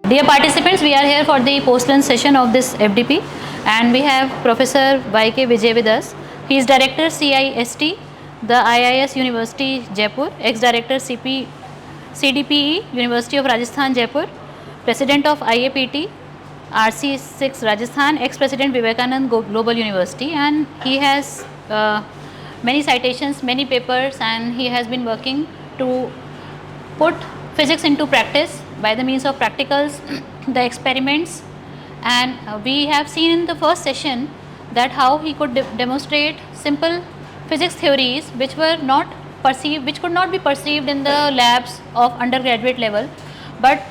Dear participants, we are here for the post-lunch session of this FDP, and we have Professor Y.K. Vijay with us. He is Director CIST, the IIS University Jaipur, ex-Director CDPE University of Rajasthan Jaipur, President of IAPT RC6 Rajasthan, ex-President Vivekanand Global University, and he has many citations, many papers, and he has been working to put physics into practice by the means of practicals, the experiments, and we have seen in the first session that how he could demonstrate simple physics theories which were not perceived, which could not be perceived in the labs of undergraduate level, but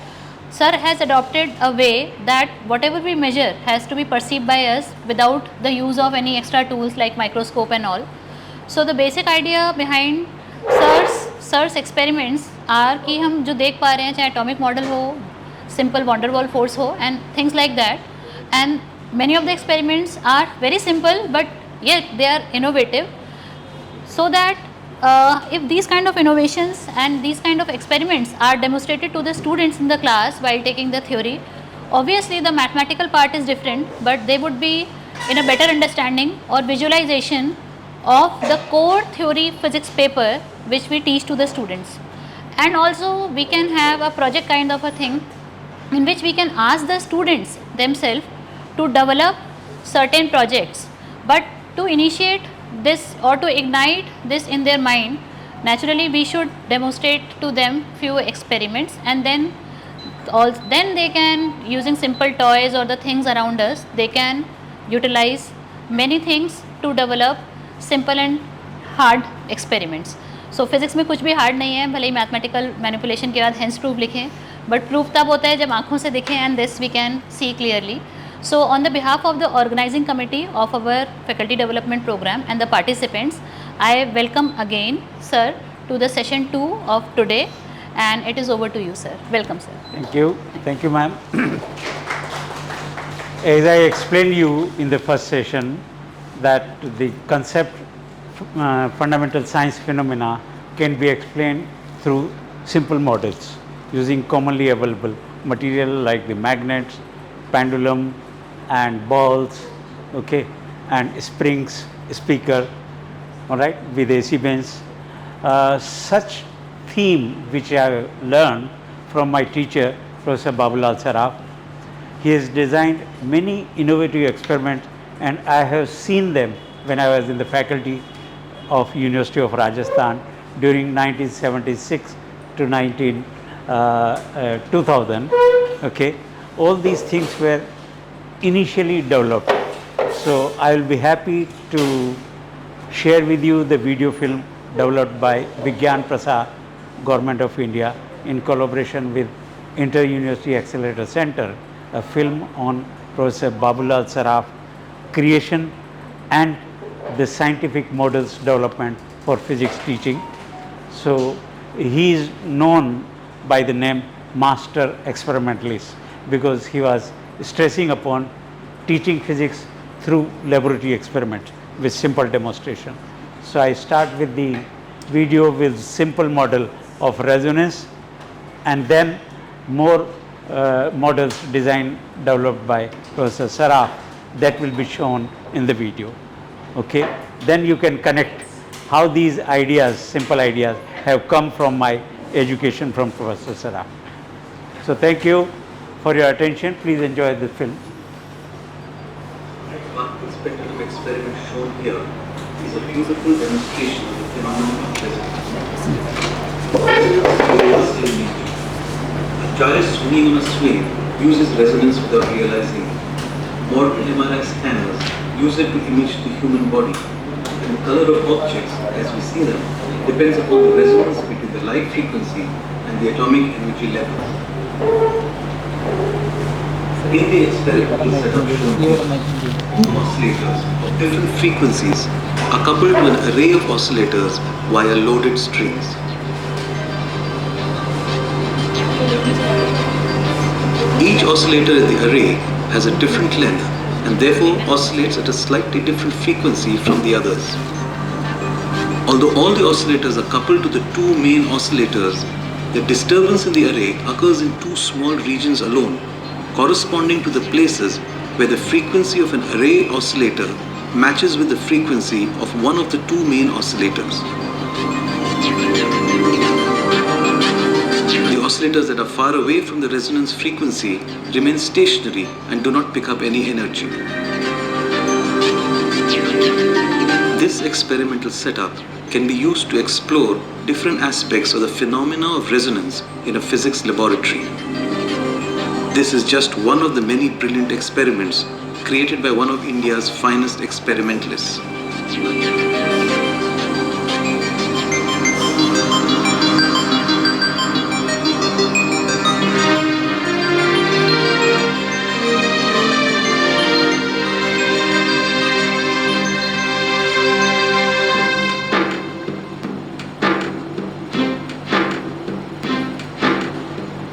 sir has adopted a way that whatever we measure has to be perceived by us without the use of any extra tools like microscope and all. So the basic idea behind sir's experiments are कि हम जो देख पा रहे हैं, चाहे atomic model हो, simple van der Waal force हो, and things like that, and many of the experiments are very simple but yet they are innovative, so that if these kind of innovations and these kind of experiments are demonstrated to the students in the class while taking the theory, obviously the mathematical part is different, but they would be in a better understanding or visualization of the core theory physics paper which we teach to the students. And also we can have a project kind of a thing in which we can ask the students themselves to develop certain projects, but to initiate this or to ignite this in their mind, naturally we should demonstrate to them few experiments, and then they can, using simple toys or the things around us, they can utilize many things to develop simple and hard experiments. So physics में कुछ भी hard नहीं है, भले ही mathematical manipulation के बाद hence proof लिखें, but proof तब होता है जब आँखों से दिखें, and this we can see clearly. So on the behalf of the organizing committee of our faculty development program and the participants, I welcome again sir to the session 2 of today, and it is over to you sir. Welcome sir. Thank you ma'am. As I explained you in the first session that the concept fundamental science phenomena can be explained through simple models using commonly available material like the magnets, pendulum and balls, okay, and springs, speaker, all right, with AC bands. Such theme which I learned from my teacher Professor Babulal Saraf. He has designed many innovative experiments, and I have seen them when I was in the faculty of University of Rajasthan during 1976 to 2000. Okay, all these things were initially developed. So I will be happy to share with you the video film developed by Vigyan Prasad, Government of India, in collaboration with Inter University Accelerator Center, a film on Professor Babulal Saraf creation and the scientific models development for physics teaching. So he is known by the name Master Experimentalist because he was stressing upon teaching physics through laboratory experiment with simple demonstration. So I start with the video with simple model of resonance, and then more models designed developed by Professor Saraf that will be shown in the video. Okay, then you can connect how these ideas, simple ideas, have come from my education from Professor Saraf. So thank you for your attention. Please enjoy the film. One spectrum experiment shown here is a beautiful demonstration of the phenomenon of resonance. A gyrus swinging on a swing uses resonance without realizing it. Modern MRI scanners use it to image the human body, and the color of objects as we see them depends upon the resonance between the light frequency and the atomic energy levels. In the experimental setup shown here, two oscillators of different frequencies are coupled to an array of oscillators via loaded strings. Each oscillator in the array has a different length and therefore oscillates at a slightly different frequency from the others. Although all the oscillators are coupled to the two main oscillators, The disturbance in the array occurs in two small regions alone, corresponding to the places where the frequency of an array oscillator matches with the frequency of one of the two main oscillators. The oscillators that are far away from the resonance frequency remain stationary and do not pick up any energy. This experimental setup can be used to explore different aspects of the phenomena of resonance in a physics laboratory. This is just one of the many brilliant experiments created by one of India's finest experimentalists.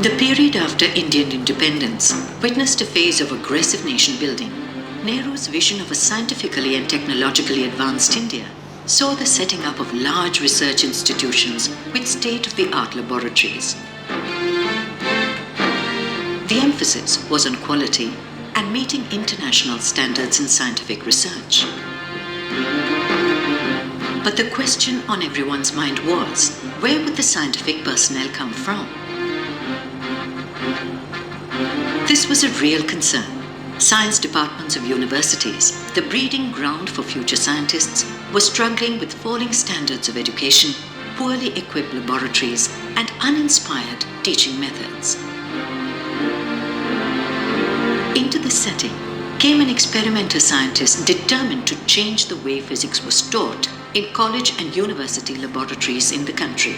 The period after Indian independence witnessed a phase of aggressive nation building. Nehru's vision of a scientifically and technologically advanced India saw the setting up of large research institutions with state-of-the-art laboratories. The emphasis was on quality and meeting international standards in scientific research. But the question on everyone's mind was, where would the scientific personnel come from? This was a real concern. Science departments of universities, the breeding ground for future scientists, were struggling with falling standards of education, poorly equipped laboratories, and uninspired teaching methods. Into this setting came an experimental scientist determined to change the way physics was taught in college and university laboratories in the country.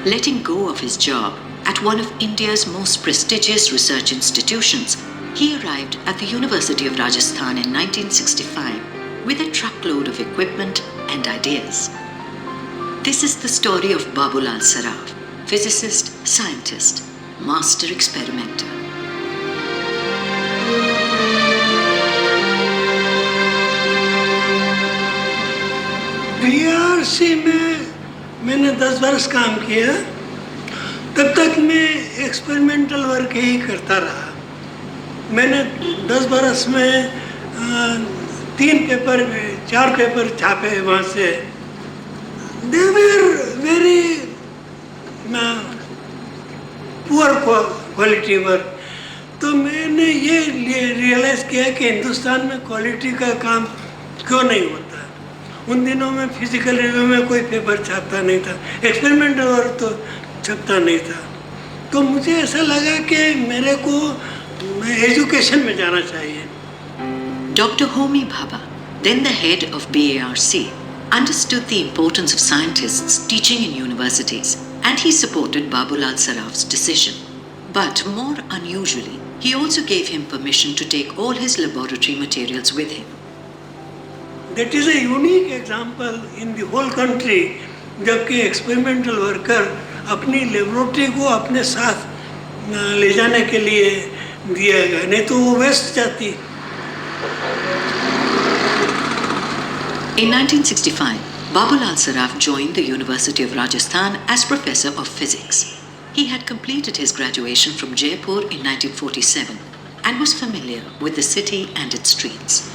Letting go of his job at one of India's most prestigious research institutions, he arrived at the University of Rajasthan in 1965 with a truckload of equipment and ideas. This is the story of Babulal Saraf, physicist, scientist, master experimenter. BRC में मैंने 10 वर्ष काम किया. तब तक मैं experimental work ही करता रहा. मैंने 10 बरस में 4 पेपर छापे वहाँ से. They were very poor quality work. तो मैंने ये रियलाइज़ किया कि हिंदुस्तान में क्वालिटी का काम क्यों नहीं होता. उन दिनों में फिजिकल रिव्यू में कोई पेपर छापता नहीं था, एक्सपेरिमेंटल वर्क तो छपता नहीं था. तो मुझे ऐसा लगा कि मेरे को एजुकेशन में जाना चाहिए. Dr. Homi Bhabha, then the head of BARC, understood the importance of scientists teaching in universities, and he supported Babulal Saraf's decision. But more unusually, he also gave him permission to take all his laboratory materials with him. That is a unique example in the whole country, जबकि experimental worker अपनी laboratory को अपने साथ ले जाने के लिए दिया गया, नहीं तो वो वेस्ट जाती. In 1965, Babulal Saraf joined the University of Rajasthan as professor of physics. He had completed his graduation from Jaipur in 1947 and was familiar with the city and its streets.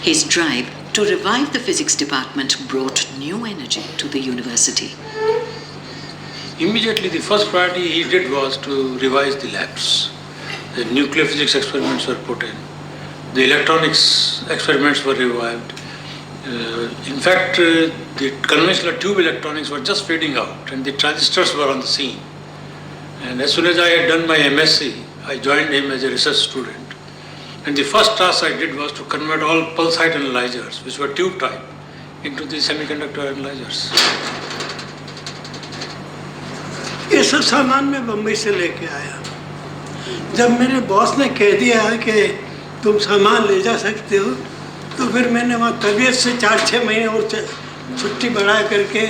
His drive to revive the physics department brought new energy to the university. Immediately, the first priority he did was to revise the labs. The nuclear physics experiments were put in. The electronics experiments were revived. In fact, the conventional tube electronics were just fading out and the transistors were on the scene. And as soon as I had done my MSc, I joined him as a research student. And the first task I did was to convert all pulse height analyzers, which were tube type, into the semiconductor analyzers. ये सब सामान मैं बम्बई से लेके आया. जब मेरे boss ने कह दिया कि तुम सामान ले जा सकते हो, तो फिर मैंने वहाँ तबीयत से 4-6 महीने और छुट्टी बढ़ा करके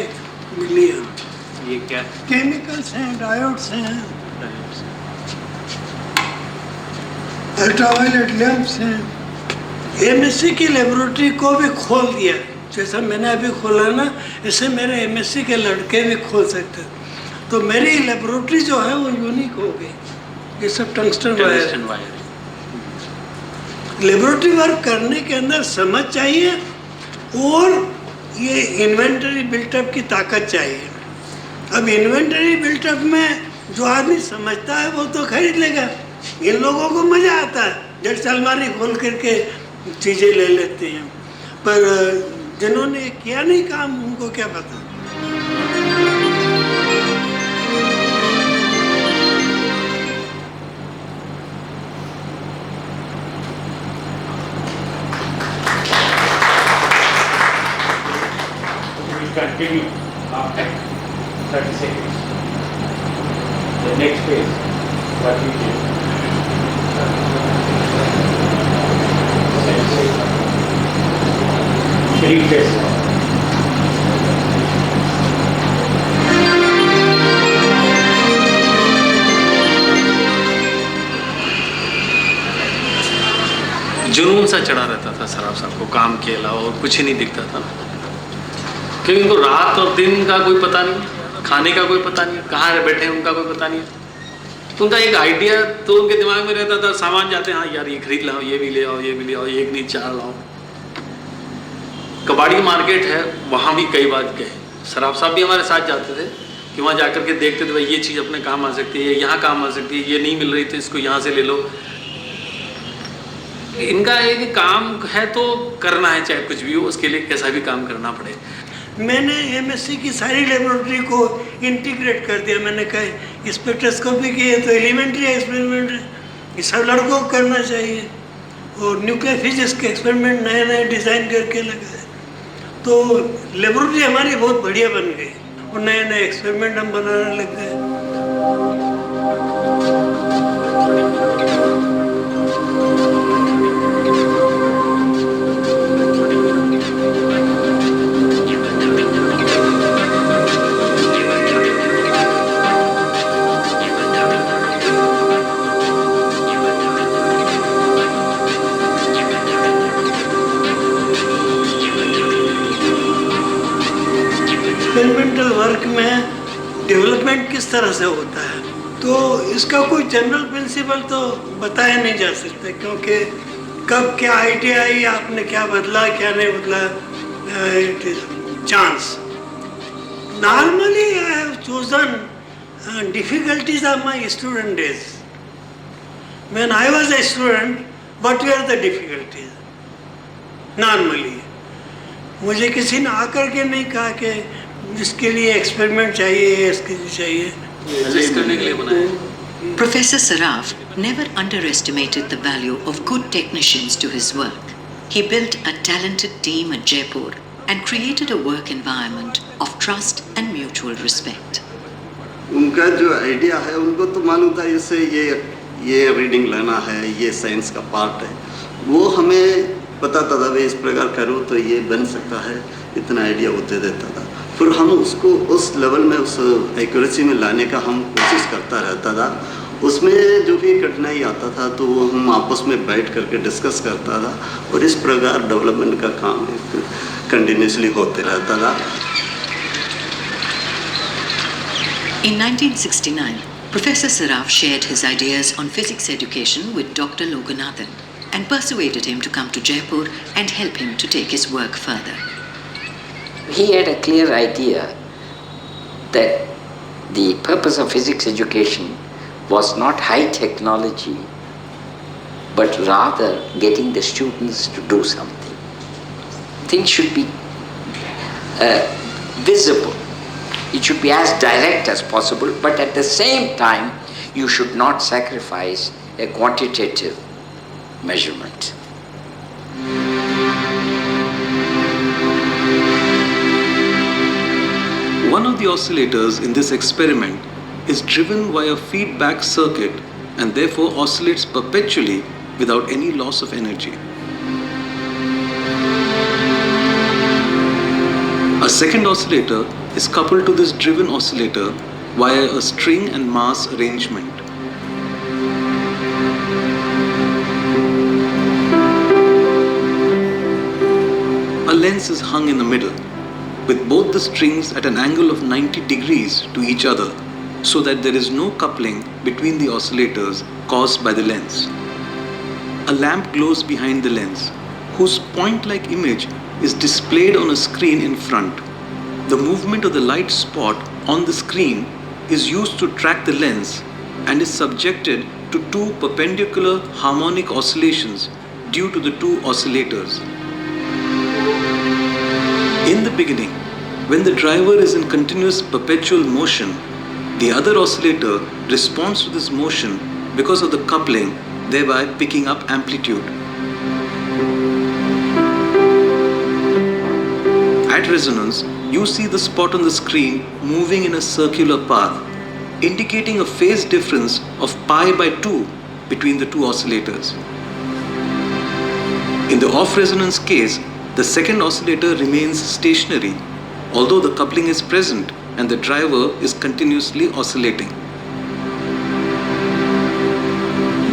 लिया. ये क्या? केमिकल्स हैं, डायोड्स हैं, अल्ट्रावायलेट लैंप्स हैं. एमएससी की लेबोरेटरी को भी खोल दिया. जैसा मैंने अभी खोला ना, ऐसे मेरे एमएससी के लड़के भी खोल सकते। तो मेरी लेबोरेटरी जो है वो यूनिक हो गई। ये सब टंगस्टन वायर। लेबोरेटरी वर्क करने के अंदर समझ चाहिए और ये इन्वेंटरी बिल्टअप की ताकत चाहिए। अब इन्वेंटरी बिल्टअप में जो आदमी समझता है वो तो खरीद लेगा, इन लोगों को मज़ा आता है, जट अलमारी खोल करके चीज़ें ले लेते हैं, पर जिन्होंने किया नहीं काम उनको क्या पता। Continue after 30 seconds. The next phase, what you do. Three phases. जुनून सा चढ़ा रहता था सराफ साहब को काम के अलावा और कुछ ही नहीं दिखता था, क्योंकि उनको रात और दिन का कोई पता नहीं, खाने का कोई पता नहीं, कहाँ बैठे हैं उनका कोई पता नहीं। तो उनका एक आइडिया तो उनके दिमाग में रहता था, सामान जाते हैं, हाँ यार ये खरीद लाओ, ये भी ले आओ, ये भी ले आओ, एक नहीं चार लाओ। कबाड़ी मार्केट है, वहाँ भी कई बार गए, सराफ साहब भी हमारे साथ जाते थे कि वहाँ जाकर के देखते थे भाई ये चीज़ अपने काम आ सकती है, यहाँ काम आ सकती है, ये नहीं मिल रही तो इसको यहाँ से ले लो। इनका एक काम है तो करना है, चाहे कुछ भी हो, उसके लिए कैसा भी काम करना पड़े। मैंने एमएससी की सारी लेबोरेटरी को इंटीग्रेट कर दिया। मैंने कहा स्पेक्ट्रोस्कोपी की है तो एलिमेंट्री एक्सपेरिमेंट है, ये सब लड़कों को करना चाहिए, और न्यूक्लियर फिजिक्स के एक्सपेरिमेंट नए नए डिज़ाइन करके लगाए, तो लेबोरेटरी हमारी बहुत बढ़िया बन गई और नए नए एक्सपेरिमेंट हम बनाने लग गए। एक्सपेरिमेंटल वर्क में डेवलपमेंट किस तरह से होता है, तो इसका कोई जनरल प्रिंसिपल तो बताया नहीं जा सकता, क्योंकि कब क्या आइडिया आई, आपने क्या बदला क्या नहीं बदला, it is chance. Normally I have chosen difficulties of my student days. When I was a student, what were the difficulties? Normally मुझे किसी ने आकर के नहीं कहा कि इसके लिए एक्सपेरिमेंट चाहिए, इसके लिए चाहिए। करने के लिए बनाया। Professor Saraf never underestimated the value of good technicians to his work. He built a talented team at Jaipur and created a work environment of trust and mutual respect. उनका जो आइडिया है, उनको तो मालूम था इससे ये रीडिंग लेना है, ये साइंस का पार्ट है, वो हमें बताता था भाई इस प्रकार करो तो ये बन सकता है, इतना आइडिया वो दे देता था। फिर हम उसको उस लेवल में, उस एक्यूरेसी में लाने का हम कोशिश करता रहता था। उसमें जो भी कठिनाई आता था तो वो हम आपस में बैठ करके डिस्कस करता था, और इस प्रकार डेवलपमेंट का काम कंटिन्यूसली होते रहता था। In 1969, Professor Saraf shared his ideas on physics education with Dr. Loganathan and persuaded him to come to Jaipur and help him to take his work further. He had a clear idea that the purpose of physics education was not high technology, but rather getting the students to do something. Things should be visible. It should be as direct as possible, but at the same time, you should not sacrifice a quantitative measurement. One of the oscillators in this experiment is driven via feedback circuit and therefore oscillates perpetually without any loss of energy. A second oscillator is coupled to this driven oscillator via a string and mass arrangement. A lens lens is hung in the middle, with both the strings at an angle of 90 degrees to each other, so that there is no coupling between the oscillators caused by the lens. A lamp glows behind the lens, whose point-like image is displayed on a screen in front. The movement of the light spot on the screen is used to track the lens and is subjected to two perpendicular harmonic oscillations due to the two oscillators. In the beginning, when the driver is in continuous perpetual motion, the other oscillator responds to this motion because of the coupling, thereby picking up amplitude. At resonance, you see the spot on the screen moving in a circular path, indicating a phase difference of pi by 2 between the two oscillators. In the off-resonance case, the second oscillator remains stationary, although the coupling is present and the driver is continuously oscillating.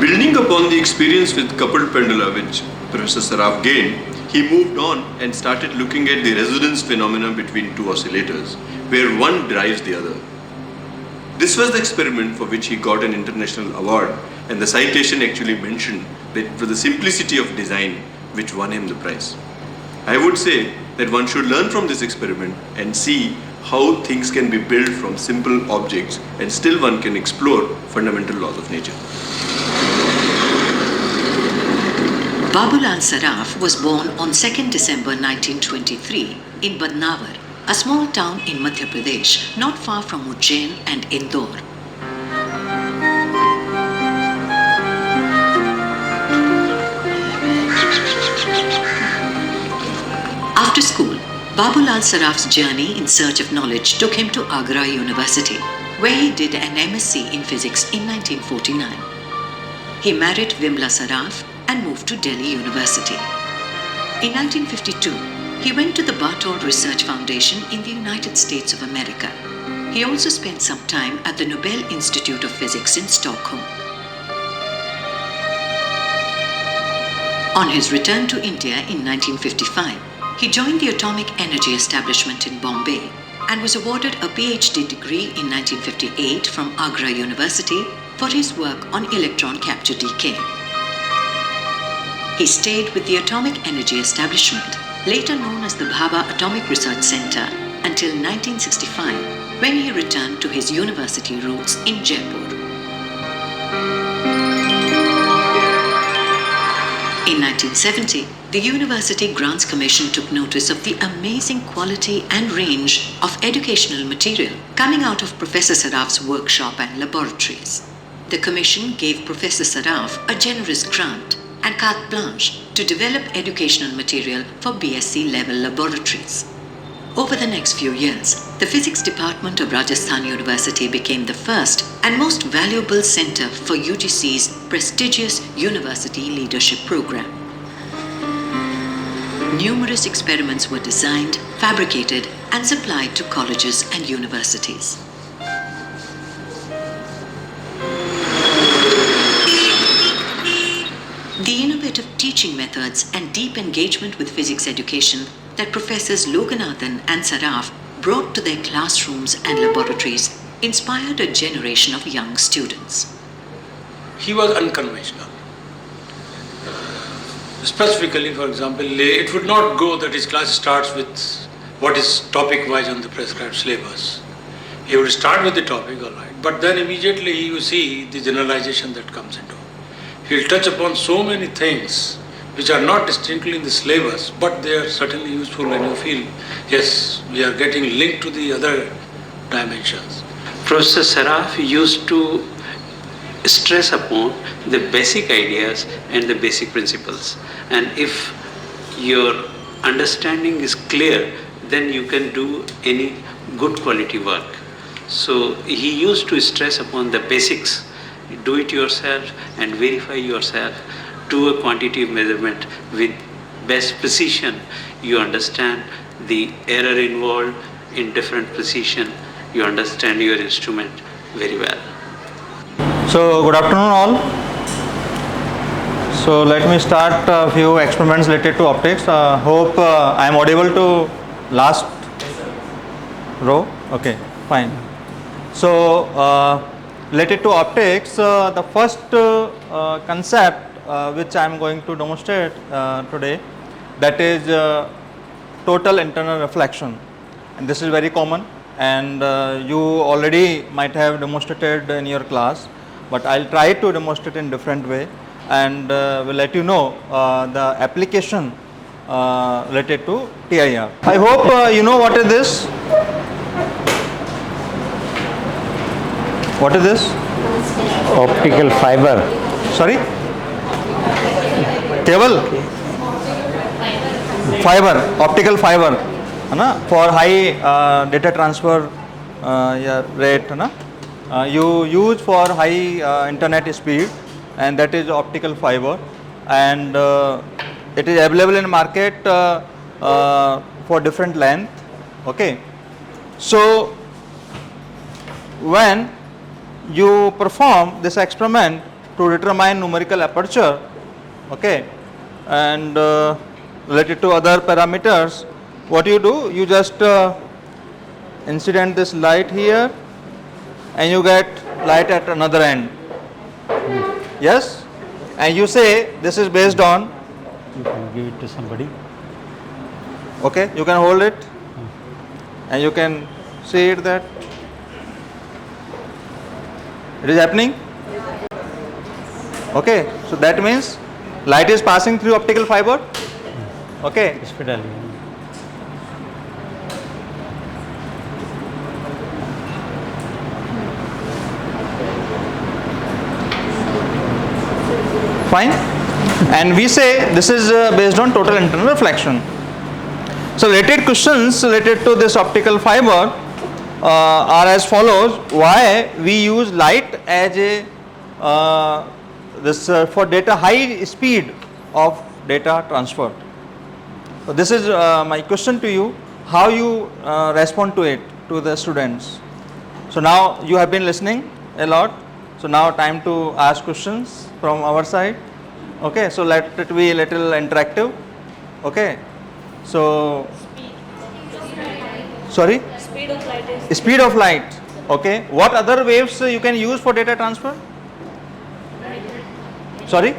Building upon the experience with coupled pendula which Professor Saraf gained, he moved on and started looking at the resonance phenomenon between two oscillators, where one drives the other. This was the experiment for which he got an international award, and the citation actually mentioned that it was the simplicity of design which won him the prize. I would say that one should learn from this experiment and see how things can be built from simple objects and still one can explore fundamental laws of nature. Babulal Saraf was born on 2nd December 1923 in Badnavar, a small town in Madhya Pradesh, not far from Ujjain and Indore. After school, Babulal Saraf's journey in search of knowledge took him to Agra University, where he did an MSc in physics in 1949. He married Vimla Saraf and moved to Delhi University. In 1952, he went to the Bartold Research Foundation in the United States of America. He also spent some time at the Nobel Institute of Physics in Stockholm. On his return to India in 1955, he joined the Atomic Energy Establishment in Bombay and was awarded a PhD degree in 1958 from Agra University for his work on electron capture decay. He stayed with the Atomic Energy Establishment, later known as the Bhabha Atomic Research Center, until 1965, when he returned to his university roots in Jaipur. In 1970, the University Grants Commission took notice of the amazing quality and range of educational material coming out of Professor Saraf's workshop and laboratories. The Commission gave Professor Saraf a generous grant and carte blanche to develop educational material for BSc level laboratories. Over the next few years, the Physics Department of Rajasthan University became the first and most valuable center for UGC's prestigious University Leadership Program. Numerous experiments were designed, fabricated, and supplied to colleges and universities. The innovative teaching methods and deep engagement with physics education that Professors Loganathan and Saraf brought to their classrooms and laboratories inspired a generation of young students. He was unconventional. Specifically, for example, it would not go that his class starts with what is topic-wise on the prescribed syllabus. He would start with the topic, all right, but then immediately you see the generalization that comes into it. He will touch upon so many things which are not distinctly in the syllabus, but they are certainly useful when you feel, yes, we are getting linked to the other dimensions. Professor Saraf used to stress upon the basic ideas and the basic principles. And if your understanding is clear, then you can do any good quality work. So he used to stress upon the basics, do it yourself and verify yourself, do a quantitative measurement with best precision. You understand the error involved in different precision, you understand your instrument very well. So good afternoon all. So let me start a few experiments related to optics. Hope I am audible to last row. Okay, fine. So related to optics, the first concept which I am going to demonstrate today, that is total internal reflection, and this is very common, and you already might have demonstrated in your class, but I'll try to demonstrate in different way, and will let you know the application related to TIR. I hope you know what is this. What is this? Optical fiber. Sorry? Cable? Fiber, optical fiber, है ना? For high data transfer rate, है ना? You use for high internet speed, and that is optical fiber, and it is available in market for different length. Okay. So when you perform this experiment to determine numerical aperture, okay, and related to other parameters, what you do, you just incident this light here, and you get light at another end. Yes, and you say this is based on. You can give it to somebody. Okay, you can hold it, and you can see it that it is happening. Okay, so that means light is passing through optical fiber. Okay. Spirally. Fine. And we say this is based on total internal reflection. So related questions related to this optical fiber are as follows. Why we use light as a for data high speed of data transfer. So this is my question to you, how you respond to it, to the students. So now you have been listening a lot, so now time to ask questions from our side. Okay, so let it be a little interactive. Okay, so sorry? Speed of light is Speed of light. Okay, what other waves you can use for data transfer? Sorry?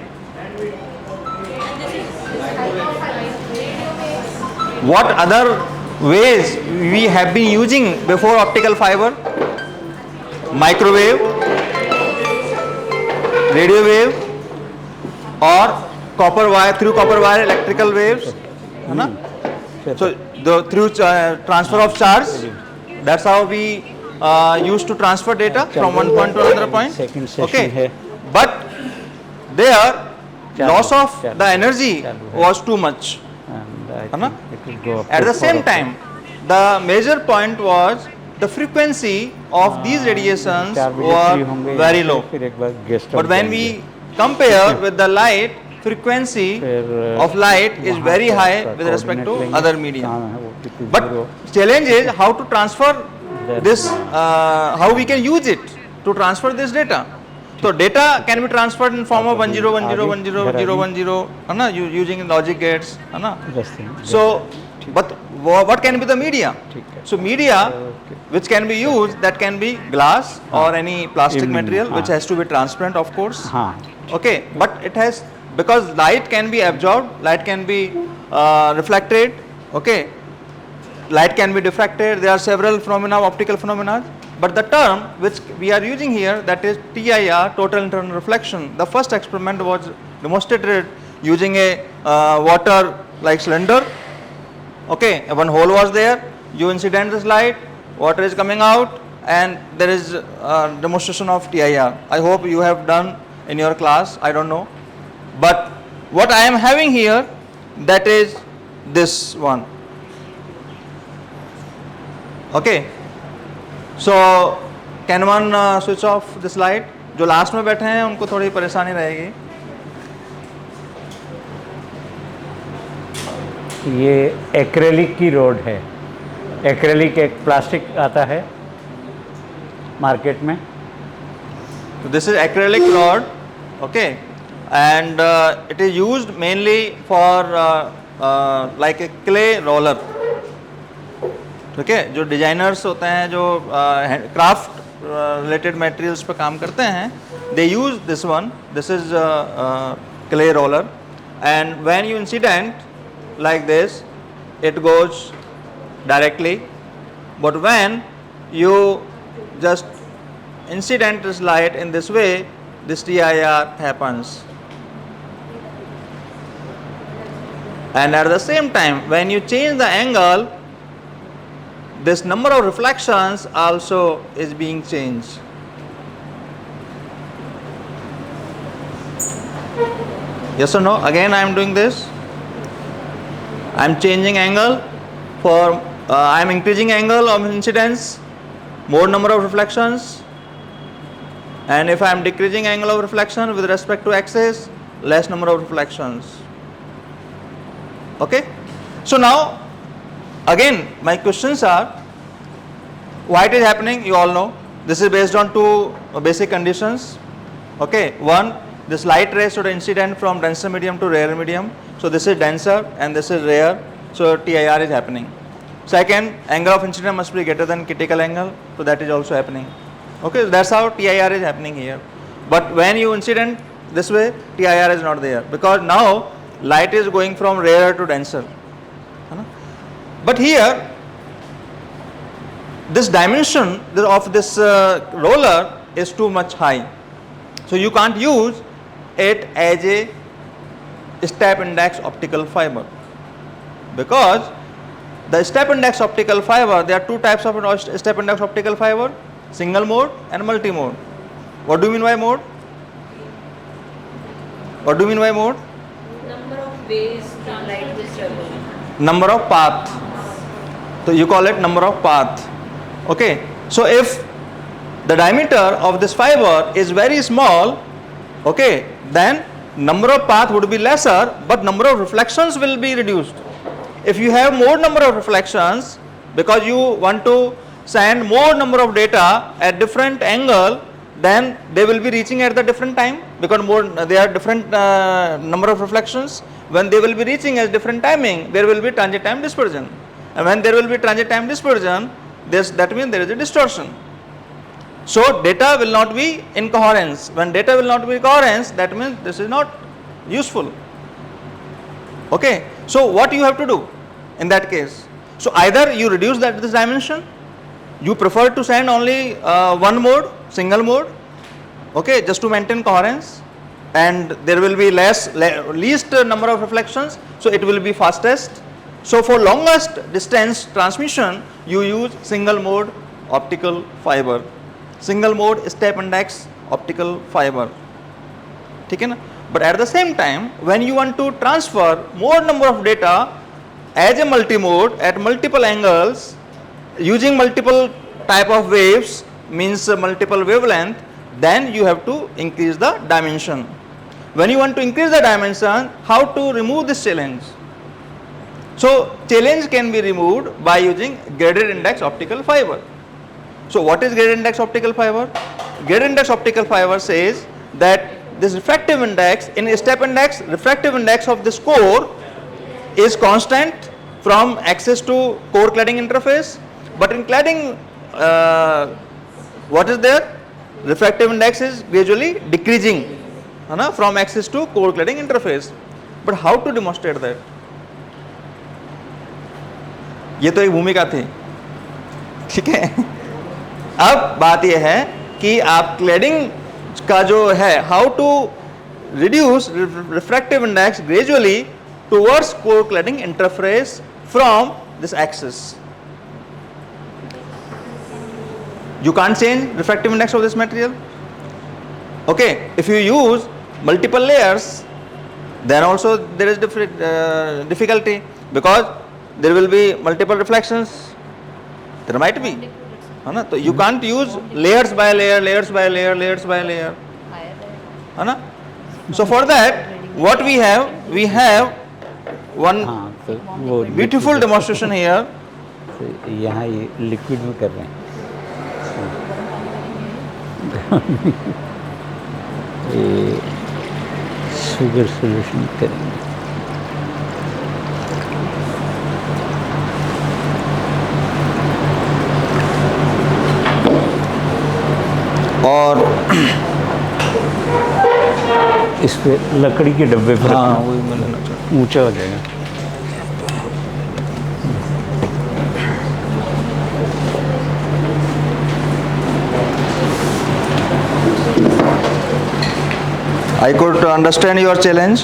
What other ways we have been using before optical fiber? Microwave, radio wave, or copper wire, through copper wire electrical waves, है ना? So through transfer of charge, that's how we used to transfer data from one point to another point. Okay, but there loss of the energy was too much. At the same time, the major point was the frequency of these radiations were very low. But when we compare with the light, frequency of light is very high with respect to other medium. But challenge is how to transfer this, how we can use it to transfer this data. So data can be transferred in form of 10100010 using logic gates. So, but what can be the media? So media which can be used, that can be glass or any plastic material which has to be transparent, of course. Okay, but it has, because light can be absorbed, light can be reflected. Okay, light can be diffracted. There are several phenomena, optical phenomena. But the term which we are using here, that is TIR, total internal reflection. The first experiment was demonstrated using a water like cylinder. Okay, one hole was there, you incident this light, water is coming out, and there is a demonstration of TIR. I hope you have done in your class, I don't know. But what I am having here, that is this one. Okay. So can one switch off this light? जो last में बैठे हैं उनको थोड़ी परेशानी रहेगी. ये acrylic की रोड है. एक्रेलिक एक प्लास्टिक आता है मार्केट में. So this is acrylic rod. Okay. and it is used mainly for like a clay roller. ठीक है, जो डिजाइनर्स होते हैं, जो क्राफ्ट रिलेटेड मटेरियल्स पे काम करते हैं, they use this one. This is clay roller, and when you incident like this, it goes directly, but when you just incident this light in this way, this TIR happens. And at the same time, when you change the angle, this number of reflections also is being changed. Yes or no? Again I am doing this. I am changing angle for I am increasing angle of incidence, more number of reflections, and if I am decreasing angle of reflection with respect to axis, less number of reflections. Okay, so now again my questions are, why it is happening? You all know this is based on two basic conditions. Okay, one, this light ray should incident from denser medium to rarer medium, so this is denser and this is rare, so TIR is happening. Second, angle of incidence must be greater than critical angle, so that is also happening. Okay, so that's how TIR is happening here. But when you incident this way, TIR is not there, because now light is going from rarer to denser. But here this dimension of this roller is too much high, so you can't use it as a step index optical fiber, because the step index optical fiber, there are two types of step index optical fiber: single mode and multi mode. What do you mean by mode? What do you mean by mode? Number of ways the light will travel. Number of path. So you call it number of path. Okay, so if the diameter of this fiber is very small, okay, then number of path would be lesser, but number of reflections will be reduced. If you have more number of reflections, because you want to send more number of data at different angle, then they will be reaching at the different time, because more they are different number of reflections. When they will be reaching at different timing, there will be transit time dispersion, and when there will be transit time dispersion, that means there is a distortion. So data will not be in coherence. When data will not be in coherence, that means this is not useful. Okay, so what you have to do in that case? So either you reduce this dimension, you prefer to send only one mode, single mode, okay, just to maintain coherence, and there will be least number of reflections, so it will be fastest. So for longest distance transmission, you use single mode optical fiber, single mode step index optical fiber. ठीक है ना? But at the same time, when you want to transfer more number of data as a multi-mode at multiple angles, using multiple type of waves, means multiple wavelength, then you have to increase the dimension. When you want to increase the dimension, how to remove this challenge? So challenge can be removed by using graded index optical fiber. So what is graded index optical fiber? Graded index optical fiber says that this refractive index, in step index, refractive index of this core is constant from axis to core cladding interface, but in cladding what is there? Refractive index is gradually decreasing from axis to core cladding interface. But how to demonstrate that? ये तो एक भूमिका थी, ठीक है. अब बात यह है कि आप क्लैडिंग का जो है, how to reduce refractive index gradually towards core cladding interface from this axis. You can't change refractive index of this material. Okay, if you use multiple layers, then also there is difficulty, because there will be multiple reflections. There might be. So you can't use layers by layer, layers by layer, layers by layer. So for that, what we have one beautiful demonstration here. यहाँ ये liquid में कर रहे हैं. ये sugar solution करेंगे। और इस पे लकड़ी के डब्बे पर हाँ रखना, वही मैं लेना चाहता हूँ। ऊंचा हो जाएगा। I could understand your challenge.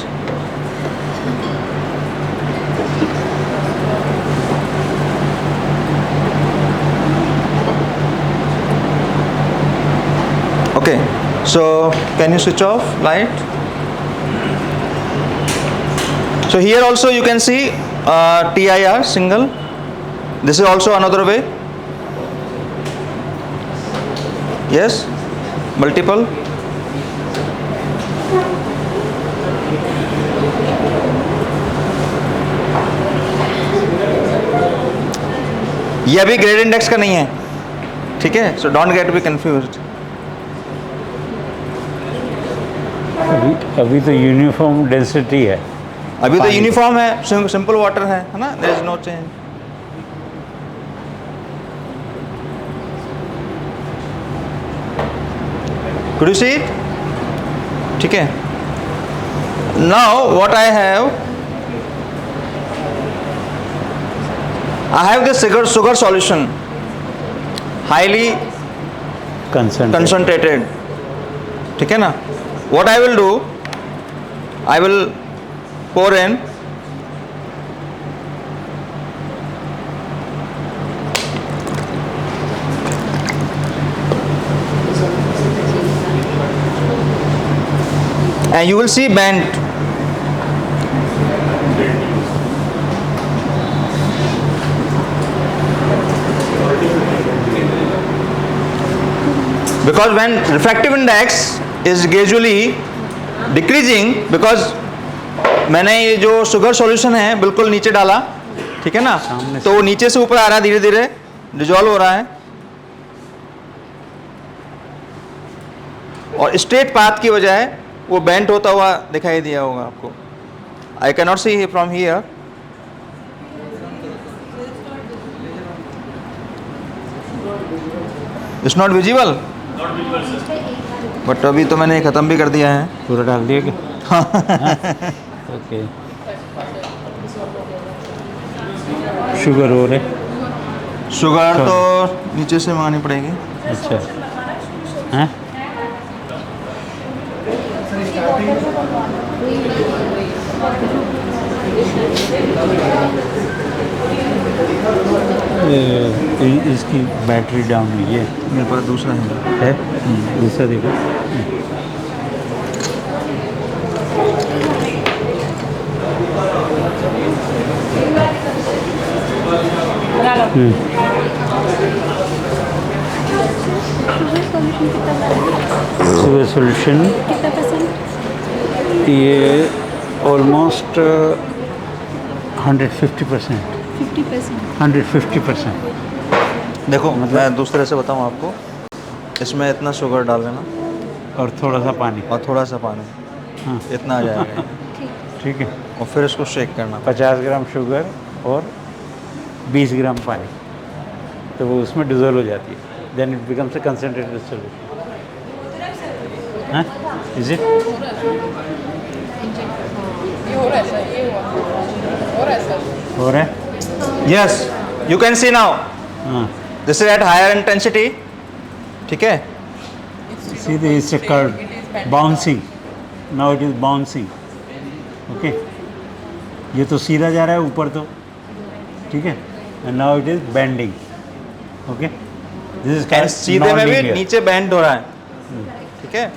Okay, so can you switch off light? So here also you can see TIR single. This is also another way. Yes, multiple. ये अभी ग्रेड इंडेक्स का नहीं है, ठीक है? So don't get B confused. अभी तो uniform density है, अभी तो यूनिफॉर्म है, सिंपल वाटर है ना? There is no change. Could you see it? ठीक है। Now what I have this sugar solution, highly concentrated, ठीक है ना? What I will do, I will pour in and you will see bend. Because when refractive index is gradually decreasing, because मैंने ये जो sugar solution है बिल्कुल नीचे डाला, ठीक है ना? तो वो नीचे से ऊपर आ रहा है, धीरे धीरे डिजॉल्व हो रहा है और स्ट्रेट पाथ की बजाय वो बेंट होता हुआ दिखाई दिया होगा आपको। I can not see from here. It's not visible, but अभी तो मैंने ख़त्म भी कर दिया है। पूरा डाल दिया क्या? ओके। शुगर हो रहे? शुगर तो नीचे से मंगानी पड़ेगी। अच्छा, हैं? इसकी बैटरी डाउन हुई है। मेरे पास दूसरा है। दूसरा देखो। शुगर सॉल्यूशन ये ऑलमोस्ट 150%। 150%। देखो मैं दूसरे से बताऊँ आपको, इसमें इतना शुगर डाल लेना और थोड़ा सा पानी और थोड़ा सा पानी, हाँ इतना आ जाएगा। ठीक है। और फिर इसको शेक करना। 50 ग्राम शुगर और 20 ग्राम पानी, तो वो उसमें डिजोल्व हो जाती है। Then it becomes a concentrated solution. हाँ, इज इट? हो रहा है? Yes, you can see now. हाँ, this is at higher intensity, ठीक है? see this is a curve bouncing, now it is bouncing, okay? ये तो सीधा जा रहा है ऊपर तो, ठीक है? and now it is bending, okay? this is called सीधे में भी non-linear. नीचे बेंड हो रहा है, ठीक है?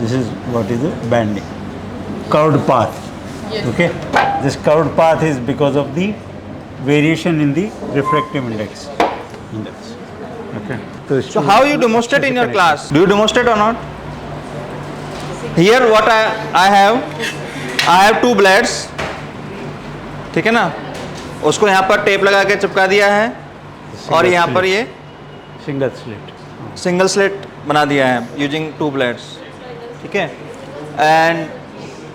This is what is the bending, curved path, okay? This curved path is because of the variation in the refractive index. Okay. So how you demonstrate in your class? Do you demonstrate or not? Here what I have two blades, ठीक है ना? उसको यहाँ पर tape लगा के चिपका दिया है और यहाँ पर ये single slit. सिंगल स्लिट बना दिया है यूजिंग ट्यूबलाइट्स, ठीक है। एंड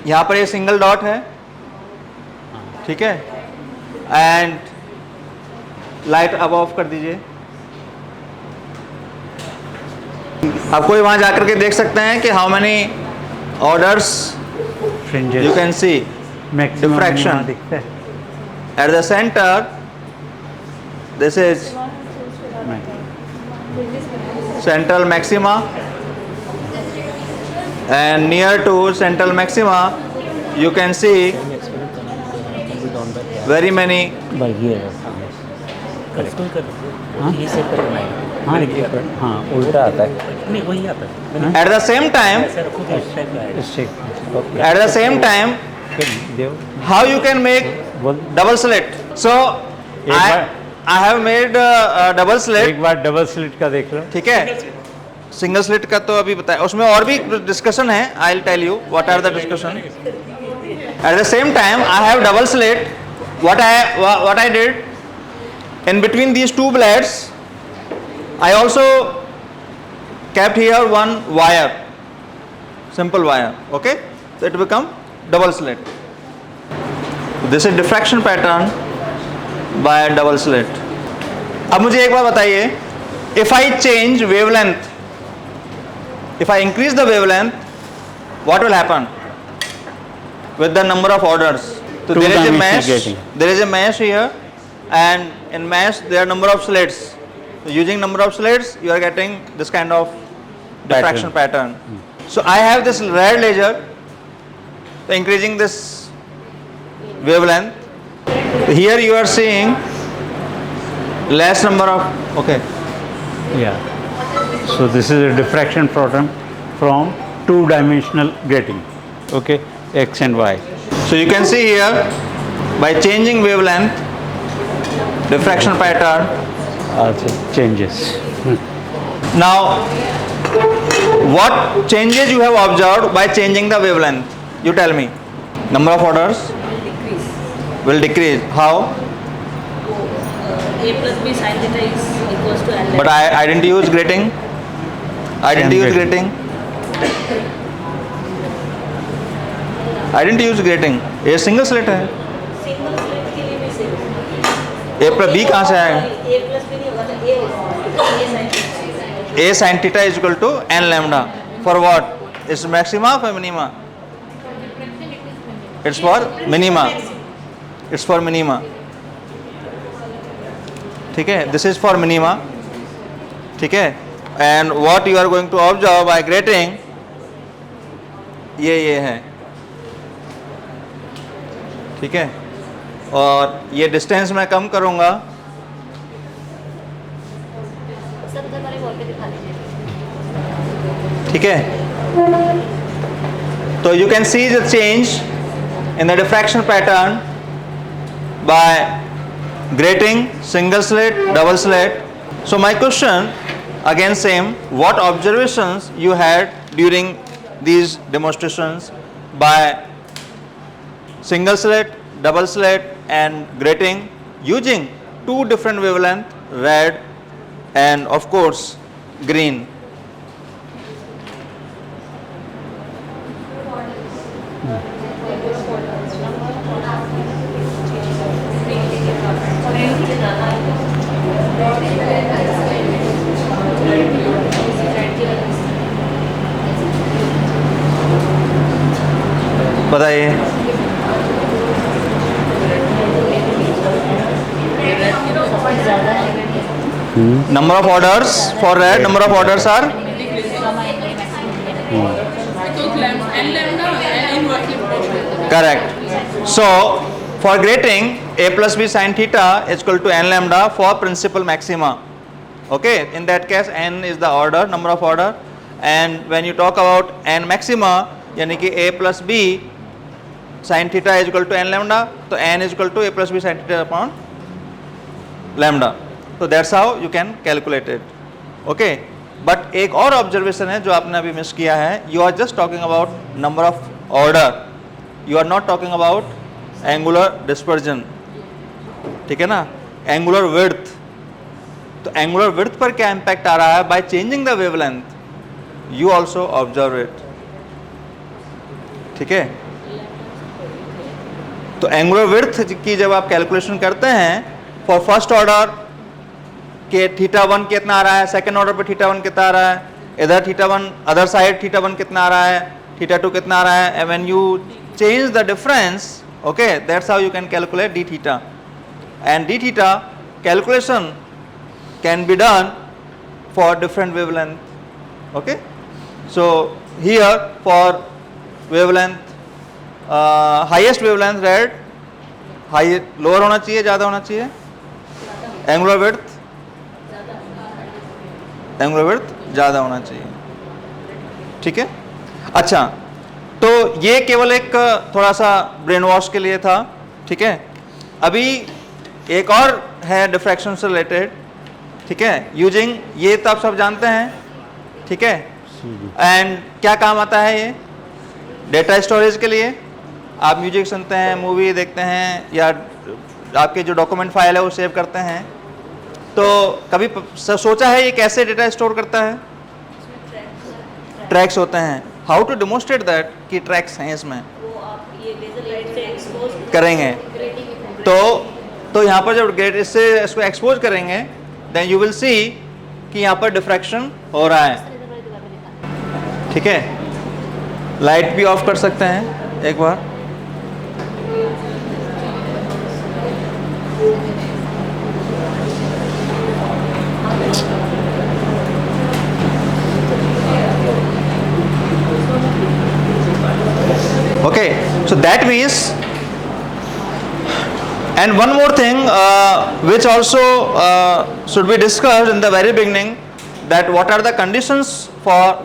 यहाँ पर ये सिंगल डॉट है, ठीक है। एंड लाइट अब ऑफ कर दीजिए। आप कोई वहाँ जाकर के देख सकते हैं कि how many orders Fringes. you can see Maximum diffraction यहाँ दिखता है। at the center. This is central maxima, and near to central maxima you can see very many हाँ उल्टा आता है। at the same time how you can make double slit. So I have made a double slit. एक बार double slit का देख लो। ठीक है, single slit का तो अभी बताया, उसमें और भी डिस्कशन है। I will tell you what are the discussion. At the same time I have double slit. What I did in between these two blades, I also kept here one wire, simple wire, okay, so it become double slit. This is diffraction pattern by double slit. अब मुझे एक बात बताइए, if I change wavelength, if I increase the wavelength, what will happen with the number of orders? So there is a mesh here, and in mesh there are number of slits. So using number of slits you are getting this kind of diffraction pattern. So I have this red laser, so increasing this wavelength. Here you are seeing less number of, okay. Yeah. So this is a diffraction pattern from two-dimensional grating. Okay, X and Y. So you can see here by changing wavelength, diffraction pattern also changes. Now what changes you have observed by changing the wavelength? You tell me. Number of orders will decrease. How? A plus B sin theta is equals to L. But I didn't use grating. I didn't use grating. I didn't use grating. ये single slit है. Single slit के लिए भी same. A plus B कहाँ से आएगा? A plus B नहीं होगा तो A होगा। A sin theta is equal to n lambda. For what? It's maxima or minima? It's for minima. It's for minima. ठीक है, this is for minima. ठीक है, and what you are going to observe by grating, ये है, ठीक है, और ये डिस्टेंस मैं कम करूँगा। ठीक है, तो you can see the change in the diffraction pattern by grating, single slit, double slit. So my question again same, what observations you had during these demonstrations by single slit, double slit and grating using two different wavelength, red and of course green. बताइए। Number of orders for red, number of orders are correct. So for grating, a plus b sin theta is equal to n lambda for principal maxima. Okay, in that case n is the order, number of order, and when you talk about n maxima, यानी कि a plus b sin theta is equal to n lambda, तो n is equal to a plus b sin theta upon lambda. So that's how you can calculate it. Okay, but एक और observation है जो आपने अभी miss किया है. You are just talking about number of order. You are not talking about angular dispersion. ठीक है ना? Angular width. तो angular width पर क्या impact आ रहा है by changing the wavelength? you also observe it. ठीक है, तो एंगुलर विड्थ की जब आप कैलकुलेशन करते हैं फॉर फर्स्ट ऑर्डर के θ1 कितना आ रहा है, सेकंड ऑर्डर पे θ1 कितना आ रहा है, इधर θ1 अदर साइड θ1 कितना आ रहा है, θ2 कितना आ रहा है, and when you change the difference, okay, that's how you can calculate dθ. And dθ calculation can be done for different wavelength. Okay, so here for wavelength highest wavelength red, high lower होना चाहिए, ज़्यादा होना चाहिए, angular width ज़्यादा होना चाहिए. ठीक है, अच्छा, तो ये केवल एक थोड़ा सा ब्रेन वॉश के लिए था. ठीक है, अभी एक और है डिफ्रैक्शन से रिलेटेड. ठीक है, यूजिंग, ये तो आप सब जानते हैं. ठीक है, एंड क्या काम आता है ये, डेटा स्टोरेज के लिए. आप म्यूजिक सुनते हैं, मूवी देखते हैं, या आपके जो डॉक्यूमेंट फाइल है वो सेव करते हैं. तो कभी सोचा है ये कैसे डेटा स्टोर करता है? ट्रैक्स होते हैं. हाउ टू डेमोन्स्ट्रेट दैट कि ट्रैक्स हैं इसमें, वो आप ये लेजर लाइट से एक्सपोज करेंगे. तो यहाँ पर जब गेट इससे इसको एक्सपोज करेंगे, देन यू विल सी कि यहाँ पर डिफ्रैक्शन हो रहा है. ठीक है, लाइट भी ऑफ कर सकते हैं एक बार. Okay, so that means, and one more thing which also should be discussed in the very beginning, that what are the conditions for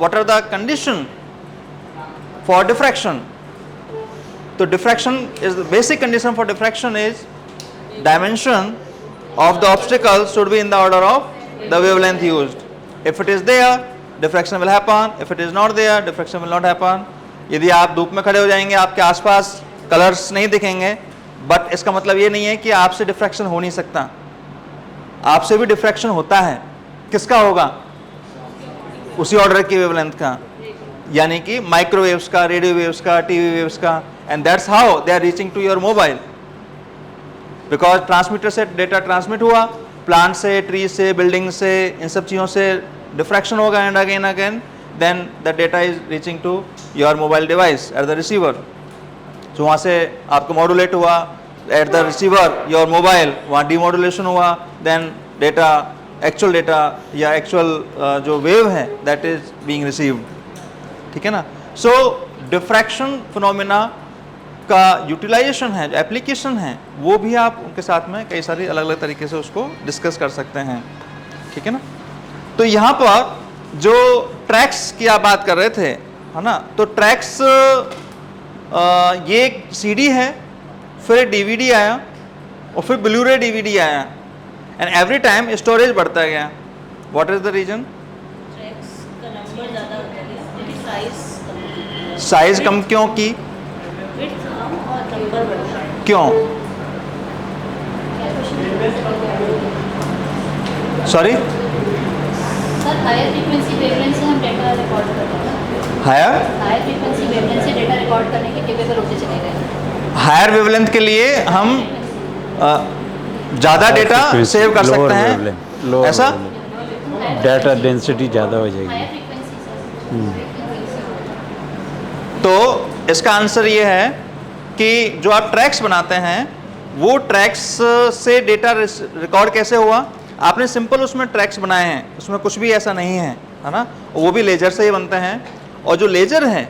diffraction. So diffraction is the basic condition for diffraction is dimension of the obstacle should be in the order of the wavelength used. If it is there, diffraction will happen. If it is not there, diffraction will not happen. यदि आप धूप में खड़े हो जाएंगे, आपके आसपास colours नहीं दिखेंगे, बट इसका मतलब ये नहीं है कि आपसे डिफ्रैक्शन हो नहीं सकता. आपसे भी डिफ्रैक्शन होता है. किसका होगा? उसी ऑर्डर की वेवलेंथ का, यानी कि माइक्रोवेव्स का, रेडियो वेव्स का, टीवी वेव्स का. And that's how they are reaching to your mobile, because transmitter से डेटा ट्रांसमिट हुआ, प्लांट से, ट्री से, बिल्डिंग से, इन सब चीज़ों से डिफ्रैक्शन होगा, and again then the data is reaching to your mobile device at the receiver. So वहाँ से आपको modulate हुआ at the receiver your mobile, वहाँ demodulation हुआ, then data, actual data या actual जो wave है that is being received. ठीक है ना. So diffraction phenomena का utilization है, जो application है, वो भी आप उनके साथ में कई सारी अलग अलग तरीके से उसको discuss कर सकते हैं. ठीक है ना. तो यहाँ पर जो ट्रैक्स की आप बात कर रहे थे, है ना, तो ट्रैक्स ये एक सीडी है, फिर डीवीडी आया, और फिर ब्लू-रे डीवीडी आया, एंड एवरी टाइम स्टोरेज बढ़ता गया. What is the reason? Tracks का नंबर ज़्यादा होता गया, लेकिन साइज साइज कम क्यों की? विड्थ कम और नंबर बढ़ता है. क्यों? Sorry, sir higher frequency wavelength से हम डेटा रिकॉर्ड करते हैं. हायर फ्रीक्वेंसी वेवलेंथ से डेटा रिकॉर्ड करने के केपेबल होते चले गए. हायर वेवलेंथ के लिए हम ज़्यादा डेटा सेव कर सकते हैं, ऐसा डाटा डेंसिटी ज़्यादा हो जाएगी. हायर फ्रीक्वेंसी तो इसका आंसर ये है कि जो आप ट्रैक्स बनाते हैं, वो ट्रैक्स से डेटा रिकॉर्ड कैसे हुआ? आपने सिंपल उसमें ट्रैक्स बनाए हैं, उसमें कुछ भी ऐसा नहीं है, है ना, वो भी लेजर से ही बनते हैं. और जो लेजर है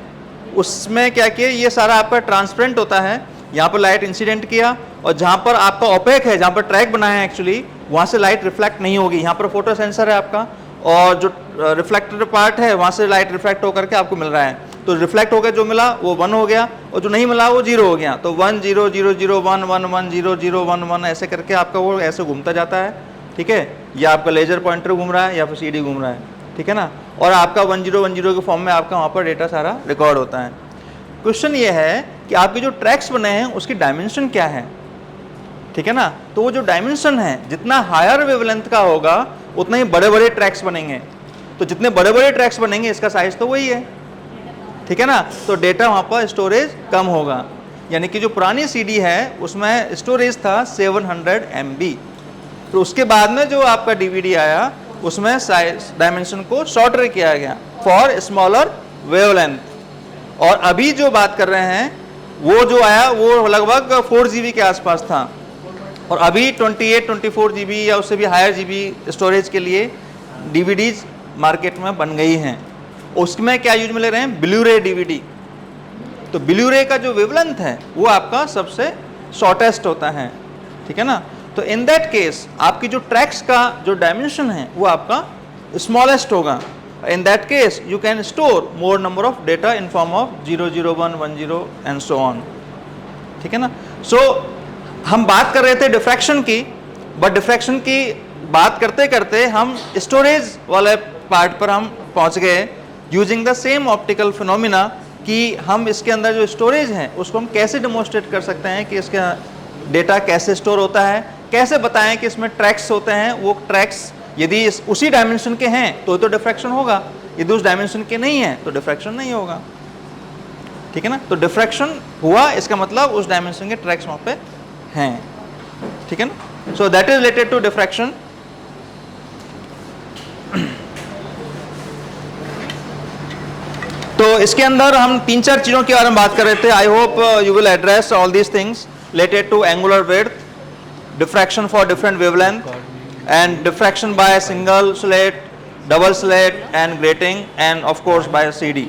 उसमें क्या किया, ये सारा आपका ट्रांसपेरेंट होता है. यहाँ पर लाइट इंसिडेंट किया, और जहाँ पर आपका ओपेक है, जहाँ पर ट्रैक बना है एक्चुअली, वहाँ से लाइट रिफ्लेक्ट नहीं होगी. यहाँ पर फोटो सेंसर है आपका, और जो रिफ्लेक्टेड पार्ट है वहाँ से लाइट रिफ्लेक्ट होकर के आपको मिल रहा है. तो रिफ्लेक्ट होकर जो मिला वो 1 हो गया, और जो नहीं मिला वो 0 हो गया. तो 1 0 0 0 1 1 1 0 0 1 1 ऐसे करके आपका वो ऐसे घूमता जाता है. ठीक है, या आपका लेजर पॉइंटर घूम रहा है या फिर सीडी घूम रहा है. ठीक है ना. और आपका 1010 के फॉर्म में आपका वहाँ पर डेटा सारा रिकॉर्ड होता है. क्वेश्चन ये है कि आपके जो ट्रैक्स बने हैं उसकी डायमेंशन क्या है. ठीक है ना. तो वो जो डायमेंशन है, जितना हायर वेवलेंथ का होगा उतना ही बड़े बड़े ट्रैक्स बनेंगे. तो जितने बड़े बड़े ट्रैक्स बनेंगे इसका साइज तो वही है, ठीक है ना। तो डेटा वहाँ पर स्टोरेज कम होगा, यानी कि जो पुरानी सीडी है उसमें स्टोरेज था 700 MB। तो उसके बाद में जो आपका डीवीडी आया उसमें साइज डायमेंशन को शॉर्टर किया गया फॉर स्मॉलर वेवलेंथ। और अभी जो बात कर रहे हैं वो जो आया वो लगभग 4 GB के आसपास था, और अभी 28-24 GB या उससे भी हायर GB स्टोरेज के लिए डीवीडीज मार्केट में बन गई हैं। उसमें क्या यूज में ले रहे हैं, ब्लू-रे डीवीडी। तो ब्लू-रे का जो वेवलेंथ है वो आपका सबसे शॉर्टेस्ट होता है, ठीक है ना। तो इन दैट केस आपकी जो ट्रैक्स का जो डायमेंशन है वो आपका स्मॉलेस्ट होगा। In that case you can store more number of data in form of 001, 10 and so on, ठीक है ना। सो हम बात कर रहे थे डिफ्रैक्शन की, बट डिफ्रैक्शन की बात करते करते हम स्टोरेज वाले पार्ट पर हम पहुंच गए using the same optical phenomena कि हम इसके अंदर जो स्टोरेज है उसको हम कैसे डेमोन्स्ट्रेट कर सकते हैं कि इसका डेटा कैसे स्टोर होता है, कैसे बताएं कि इसमें ट्रैक्स होते हैं, वो ट्रैक्स यदि उसी डायमेंशन के हैं तो डिफ्रैक्शन होगा, यदि उस डायमेंशन के नहीं है तो डिफ्रैक्शन नहीं होगा, ठीक है ना। तो डिफ्रैक्शन हुआ इसका मतलब उस डायमेंशन के ट्रैक्स वहाँ पे हैं, ठीक है ना। So that is related to diffraction. तो इसके अंदर हम 3-4 चीज़ों के बारे में बात कर रहे थे। I hope you will address all these things related to angular width, diffraction for different wavelength, and diffraction by single slit, double slit and grating, and of course by CD.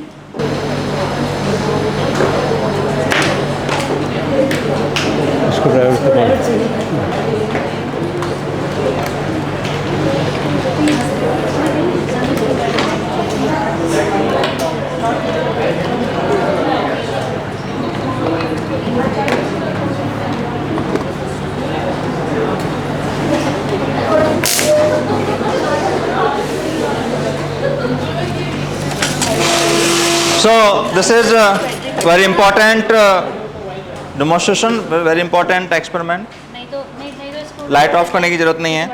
So this is a very important demonstration, very important experiment. नहीं तो इसको light of करने की जरूरत नहीं है।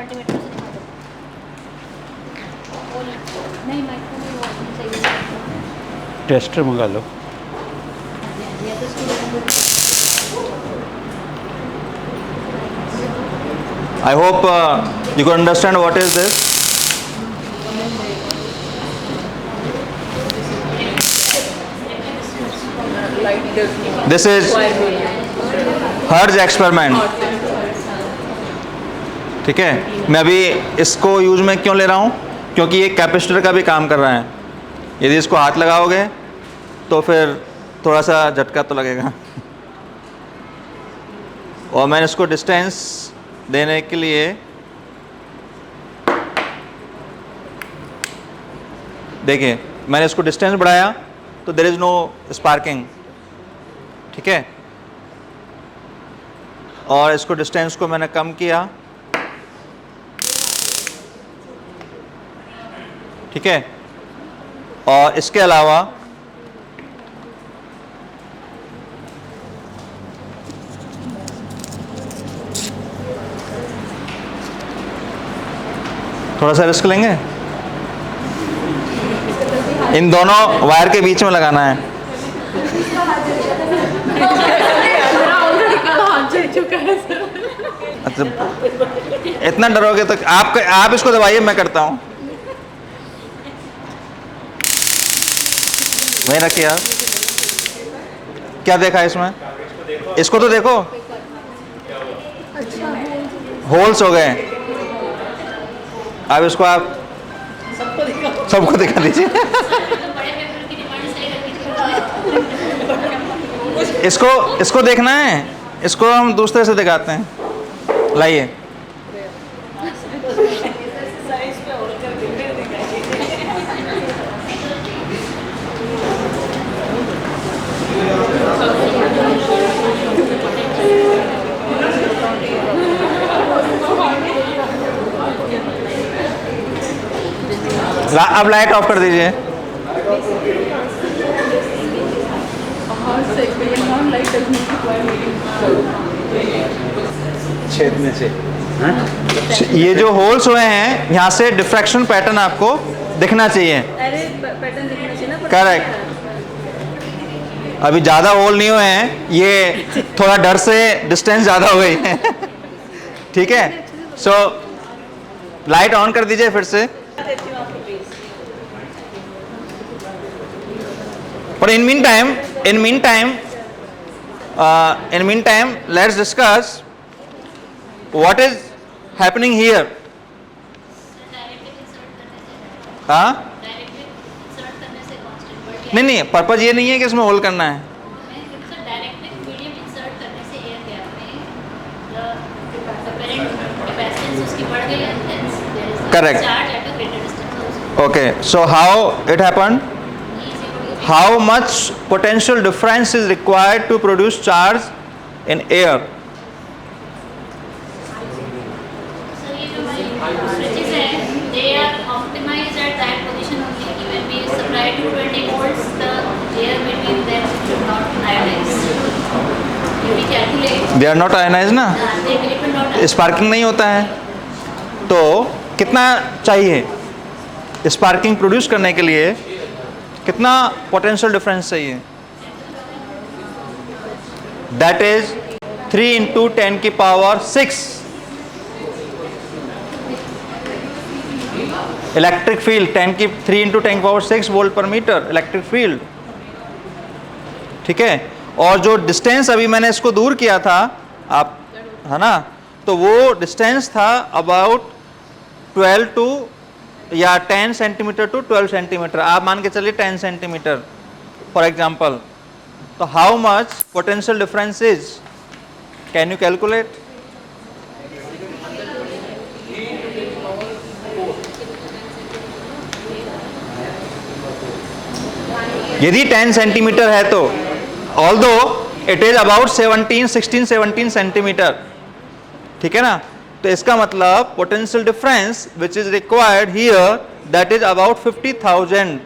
नहीं microwave वो चाहिए, टेस्टर मंगा लो। या तो इसको I hope you can understand what is this. This is हर्ज एक्सपेरिमेंट, ठीक है। मैं अभी इसको यूज में क्यों ले रहा हूँ, क्योंकि ये कैपेसिटर का भी काम कर रहा है। यदि इसको हाथ लगाओगे तो फिर थोड़ा सा झटका तो लगेगा। और मैंने इसको डिस्टेंस देने के लिए देखिए मैंने इसको डिस्टेंस बढ़ाया तो देयर इज नो स्पार्किंग, ठीक है। और इसको डिस्टेंस को मैंने कम किया, ठीक है। और इसके अलावा थोड़ा सा रिस्क लेंगे, इन दोनों वायर के बीच में लगाना है। अच्छा इतना डरोगे तो आप इसको दबाइए, मैं करता हूँ। वहीं रखिए आप। क्या देखा इसमें, इसको तो देखो, होल्स हो गए। अब इसको आप सबको दिखा दीजिए। इसको देखना है, इसको हम दूसरे से दिखाते हैं। लाइए अब लाइट ऑफ कर दीजिए। छेद में से ये जो होल्स हुए हैं यहाँ से डिफ्रैक्शन पैटर्न आपको दिखना चाहिए, अरे पैटर्न दिखना चाहिए ना। करेक्ट। अभी ज़्यादा होल नहीं हुए हैं, ये थोड़ा डर से डिस्टेंस ज़्यादा हो गई है। ठीक है, सो लाइट ऑन कर दीजिए फिर से। और in mean time let's discuss what is happening here. हाँ, नहीं, पर्पज ये नहीं है कि इसमें होल करना है। Correct. Okay, so how it happened? How much potential difference is required to produce charge in air? So ये जो हमारी switches हैं, they are optimized at that position only. When we supply 220 volts, the air between them should not ionize. If we calculate, They are not ionized ना, they will not ionize. Sparking नहीं होता है। तो कितना चाहिए sparking produce करने के लिए, कितना पोटेंशियल डिफरेंस चाहिए? That is 3 × 10⁶ electric field. 3 × 10⁶ volt पर मीटर इलेक्ट्रिक फील्ड। ठीक है, और जो डिस्टेंस अभी मैंने इसको दूर किया था, आप है ना, तो वो डिस्टेंस था अबाउट 12 to या 10 सेंटीमीटर टू 12 सेंटीमीटर। आप मान के चलिए 10 सेंटीमीटर फॉर एग्जाम्पल। तो how much potential difference is, can you calculate? यदि 10 सेंटीमीटर है तो although it is about 16-17 centimetre. ठीक है ना, तो इसका मतलब potential difference which is required here that is about 50,000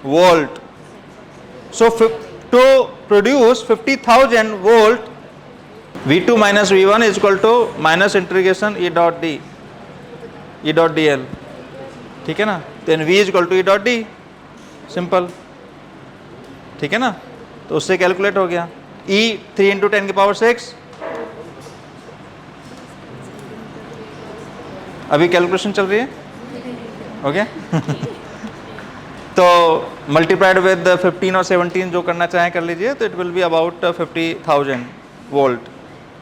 volt. So to produce 50,000 volt, V2 minus V1 is equal to minus integration E dot dl। ठीक है ना, then V is equal to E dot d, simple. ठीक है ना, तो उससे calculate हो गया। E 3 × 10⁶। अभी कैलकुलेशन चल रही है, ओके। तो मल्टीप्लाइड विद 15 और 17 जो करना चाहें कर लीजिए, तो it will be about 50,000 volt.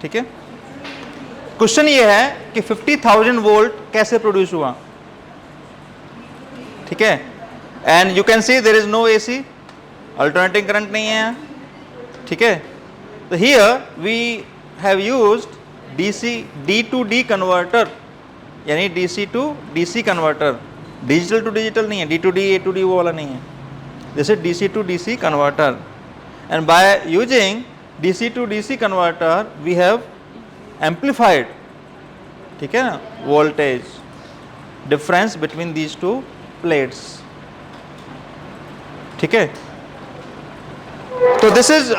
ठीक है, क्वेश्चन ये है कि 50,000 वोल्ट कैसे प्रोड्यूस हुआ। ठीक है, and you can see there is no AC, alternating current नहीं है यहाँ। ठीक है, तो here we have used DC D2D converter, यानी DC to DC converter, digital to digital नहीं है, D2D A2D वो वाला नहीं है, जैसे DC to DC converter. And by using DC to DC converter we have amplified, ठीक है ना, voltage difference between these two plates. ठीक है, तो दिस इज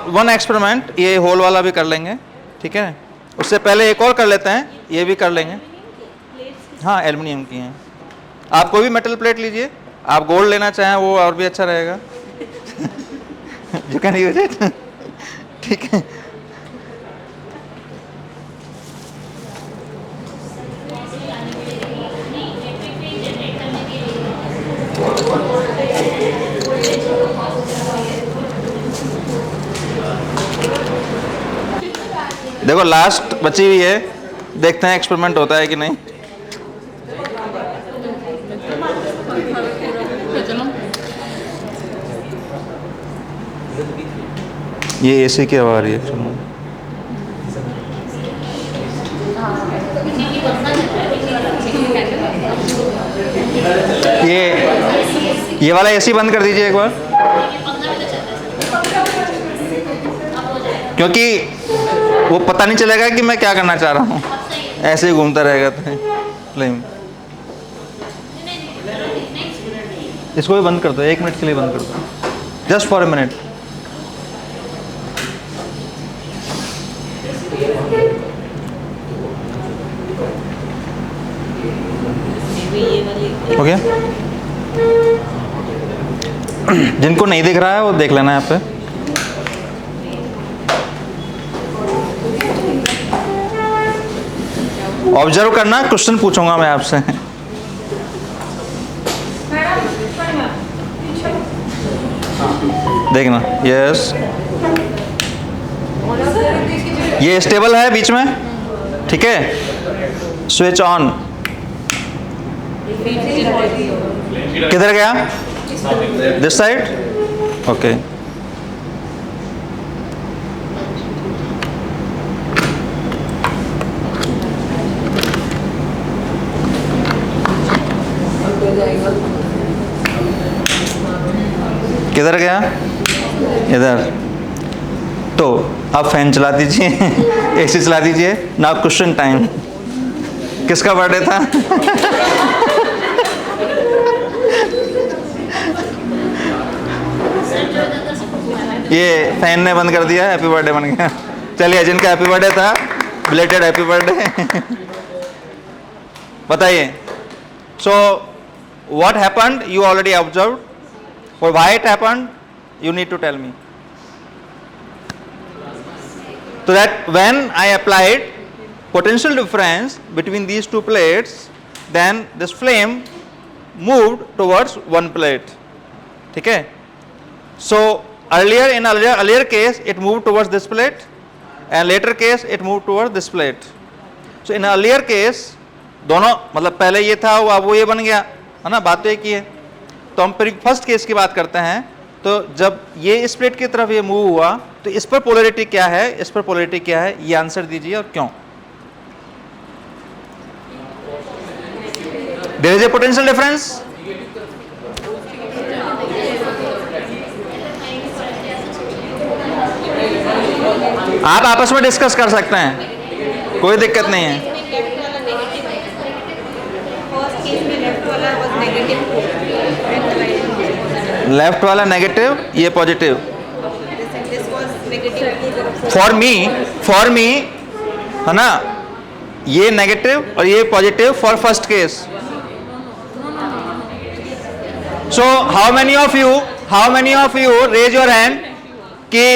वन एक्सपेरिमेंट, ये होल वाला भी कर लेंगे। ठीक है, उससे पहले एक और कर लेते हैं, ये भी कर लेंगे। हाँ, एल्युमिनियम की हैं। आप कोई भी मेटल प्लेट लीजिए, आप गोल्ड लेना चाहें वो और भी अच्छा रहेगा। You can use it. ठीक है, देखो लास्ट बची हुई है, देखते हैं एक्सपेरिमेंट होता है कि नहीं। ये एसी की आवाज आ रही है। ये वाला एसी बंद कर दीजिए एक बार, क्योंकि वो पता नहीं चलेगा कि मैं क्या करना चाह रहा हूँ, ऐसे ही घूमता रहेगा तो फ्लेम। इसको भी बंद कर दो, 1 मिनट के लिए बंद कर दो, जस्ट फॉर अ मिनट। अभी ये वाली हो गया? जिनको नहीं दिख रहा है वो देख लेना यहाँ पे। ऑब्जर्व करना, क्वेश्चन पूछूंगा मैं आपसे। देखना, यस, ये स्टेबल है बीच में, ठीक है। स्विच ऑन, किधर गया? This side, okay. किधर गया? इधर। तो आप फैन चला दीजिए, एसी चला दीजिए। Now question time. किसका बर्थडे था? ये फैन ने बंद कर दिया, हैप्पी बर्थडे बन गया। चलिए, जिनका हैप्पी बर्थडे था, बिलेटेड हैप्पी बर्थडे। बताइए। So what happened you already observed, और why it happened you need to tell me. So that when I applied potential difference between these two plates, then this flame moved towards one plate. ठीक है? So earlier case it moved towards this plate, and later case it moved towards this plate. So in earlier case दोनों, मतलब पहले ये था, अब वो ये बन गया, है ना? बात तो एक ही है। तो हम फिर फर्स्ट केस की बात करते हैं। तो जब ये इस प्लेट की तरफ ये मूव हुआ, तो इस पर पोलैरिटी क्या है, इस पर पोलैरिटी क्या है, ये आंसर दीजिए और क्यों। There is a potential difference. आप आपस में डिस्कस कर सकते हैं, कोई दिक्कत नहीं है। लेफ्ट वाला नेगेटिव, ये पॉजिटिव। फॉर मी है ना, ये नेगेटिव और ये positive for first case. So how many of you raise your hand कि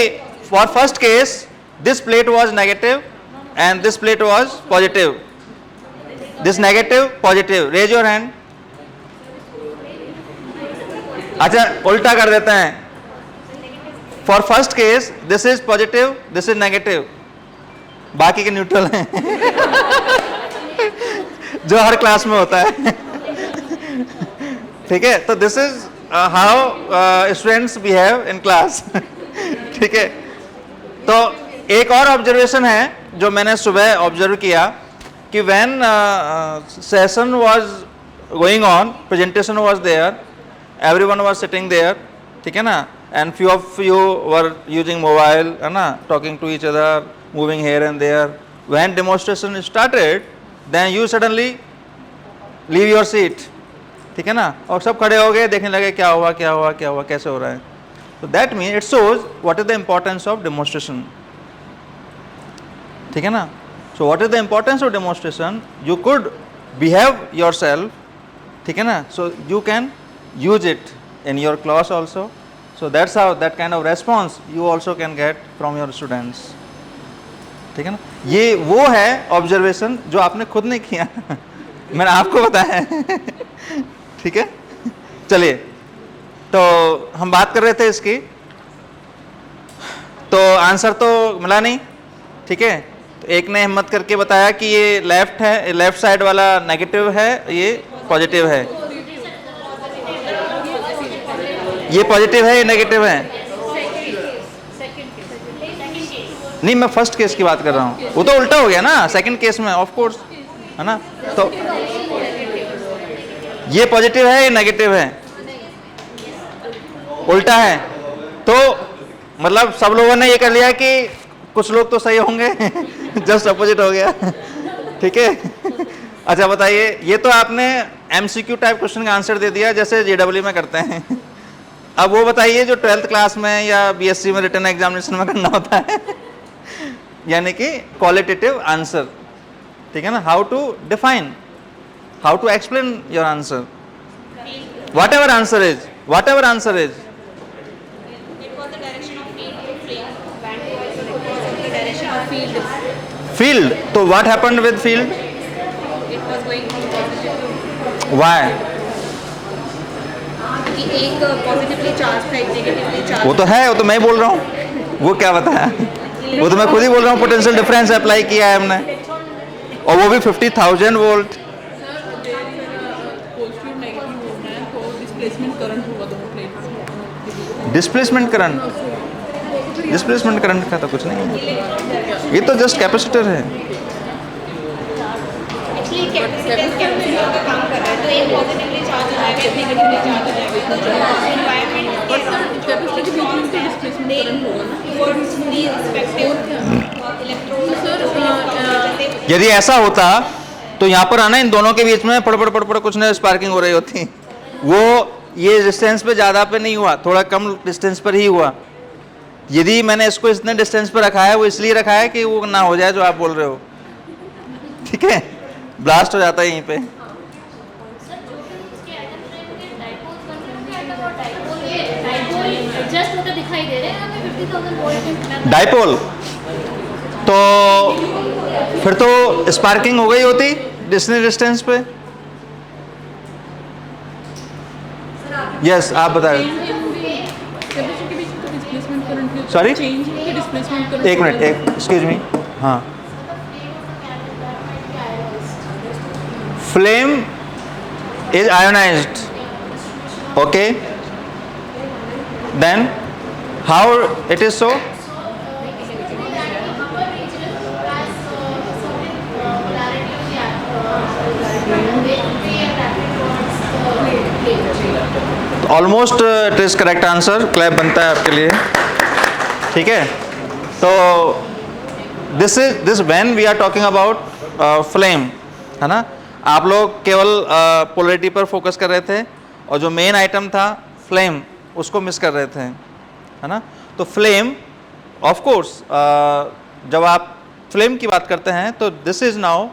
for first case this plate was negative and this plate was positive, this negative positive, raise your hand. अच्छा, उल्टा कर देते हैं। For first case this is positive, this is negative, बाकी के neutral हैं। जो हर क्लास में होता है। ठीक है, तो this is how students behave in class. ठीक है, तो एक और ऑब्जर्वेशन है जो मैंने सुबह ऑब्जर्व किया कि when session was going on, presentation was there, everyone was sitting there, ठीक है ना, and few of you were using mobile, है ना, talking to each other, moving here and there. When demonstration started, then you suddenly leave your seat, ठीक है ना, और सब खड़े हो गए, देखने लगे क्या हुआ, कैसे हो रहा है। So that means it shows what is the importance of demonstration, ठीक है ना। So what is the importance of demonstration? You could behave yourself, ठीक है ना, so you can use it in your class also. So that's how that kind of response you also can get from your students, ठीक है ना। ये वो है observation जो आपने खुद नहीं किया। मैंने आपको बताया है। ठीक है, चलिए, तो हम बात कर रहे थे इसकी, तो आंसर तो मिला नहीं, ठीक है। तो एक ने हिम्मत करके बताया कि ये लेफ्ट है, लेफ्ट साइड वाला नेगेटिव है, ये पॉजिटिव है। ये पॉजिटिव है, ये नेगेटिव है। नहीं, मैं फर्स्ट केस की बात कर रहा हूँ, वो तो उल्टा हो गया ना सेकंड केस में, ऑफ कोर्स, है ना। तो ये पॉजिटिव है, ये नेगेटिव है, उल्टा है। तो मतलब सब लोगों ने ये कर लिया कि कुछ लोग तो सही होंगे, जस्ट अपोजिट हो गया। ठीक है, अच्छा बताइए, ये तो आपने एमसीक्यू टाइप क्वेश्चन का आंसर दे दिया जैसे जेडब्ल्यू में करते हैं। अब वो बताइए जो 12th क्लास में या बीएससी में रिटन एग्जामिनेशन में करना होता है, यानी कि क्वालिटेटिव आंसर, ठीक है ना, how to define how to explain your answer? Whatever answer is, whatever answer is. It was the direction of field to flame. Band was the direction of field. Field. So what happened with field? It was going from positive to Why? कि एक positively charge था, एक negatively charge. वो तो है, वो तो मैं बोल रहा हूँ, वो क्या बताया? वो तो मैं खुद ही बोल रहा हूँ, पोटेंशियल डिफरेंस अप्लाई किया है हमने, और वो भी 50,000 वोल्ट। डिस्प्लेसमेंट करंट का तो कुछ नहीं है, ये तो जस्ट कैपेसिटर है। एक्चुअली कैपेसिटेंस कैपेसिटर का काम कर रहा है, तो एक पॉजिटिवली चार्ज हो जाएगा, एक नेगेटिवली चार्ज हो जाएगा, तो एनवायरनमेंट के कैपेसिटर के बीच में डिस्प्लेसमेंट करंट होगा ना, फॉर दी रिस्पेक्टिव इलेक्ट्रॉन्स। यदि ऐसा होता तो यहाँ पर आना, इन दोनों के बीच में पड़ कुछ नहीं स्पार्किंग हो रही होती, वो ये डिस्टेंस पे ज़्यादा पे नहीं हुआ, थोड़ा कम डिस्टेंस पर ही हुआ। यदि मैंने इसको इतने डिस्टेंस पर रखा है, वो इसलिए रखा है कि वो ना हो जाए जो आप बोल रहे हो, ठीक है, ब्लास्ट हो जाता है यहीं पे। दिखाई दे रहे हैं 50,000 वोल्ट डाइपोल, तो फिर तो स्पार्किंग हो गई होती डिस्टेंस पे। यस, आप बता रहे। सॉरी, एक मिनट, एक्सक्यूज मी। हाँ, flame is ionized, okay, then how it is so? Almost it is correct answer, clap बनता है आपके लिए, ठीक है। तो this when we are talking about flame, है ना, आप लोग केवल पोलैरिटी पर फोकस कर रहे थे और जो मेन आइटम था फ्लेम उसको मिस कर रहे थे, है ना। तो फ्लेम ऑफ कोर्स जब आप फ्लेम की बात करते हैं तो this is now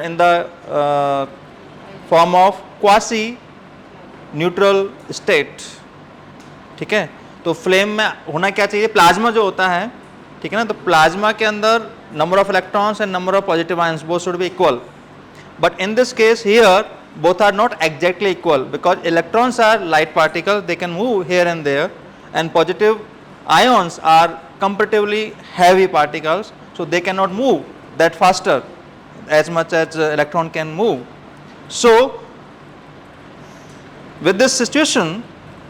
in the form of quasi neutral state, ठीक है। तो फ्लेम में होना क्या चाहिए, प्लाज्मा जो होता है, ठीक है ना, तो प्लाज्मा के अंदर number of electrons and number of positive ions both should be equal, but in this case here both are not exactly equal because electrons are light particles, they can move here and there, and positive ions are comparatively heavy particles, so they cannot move that faster as much as electron can move. So with this situation,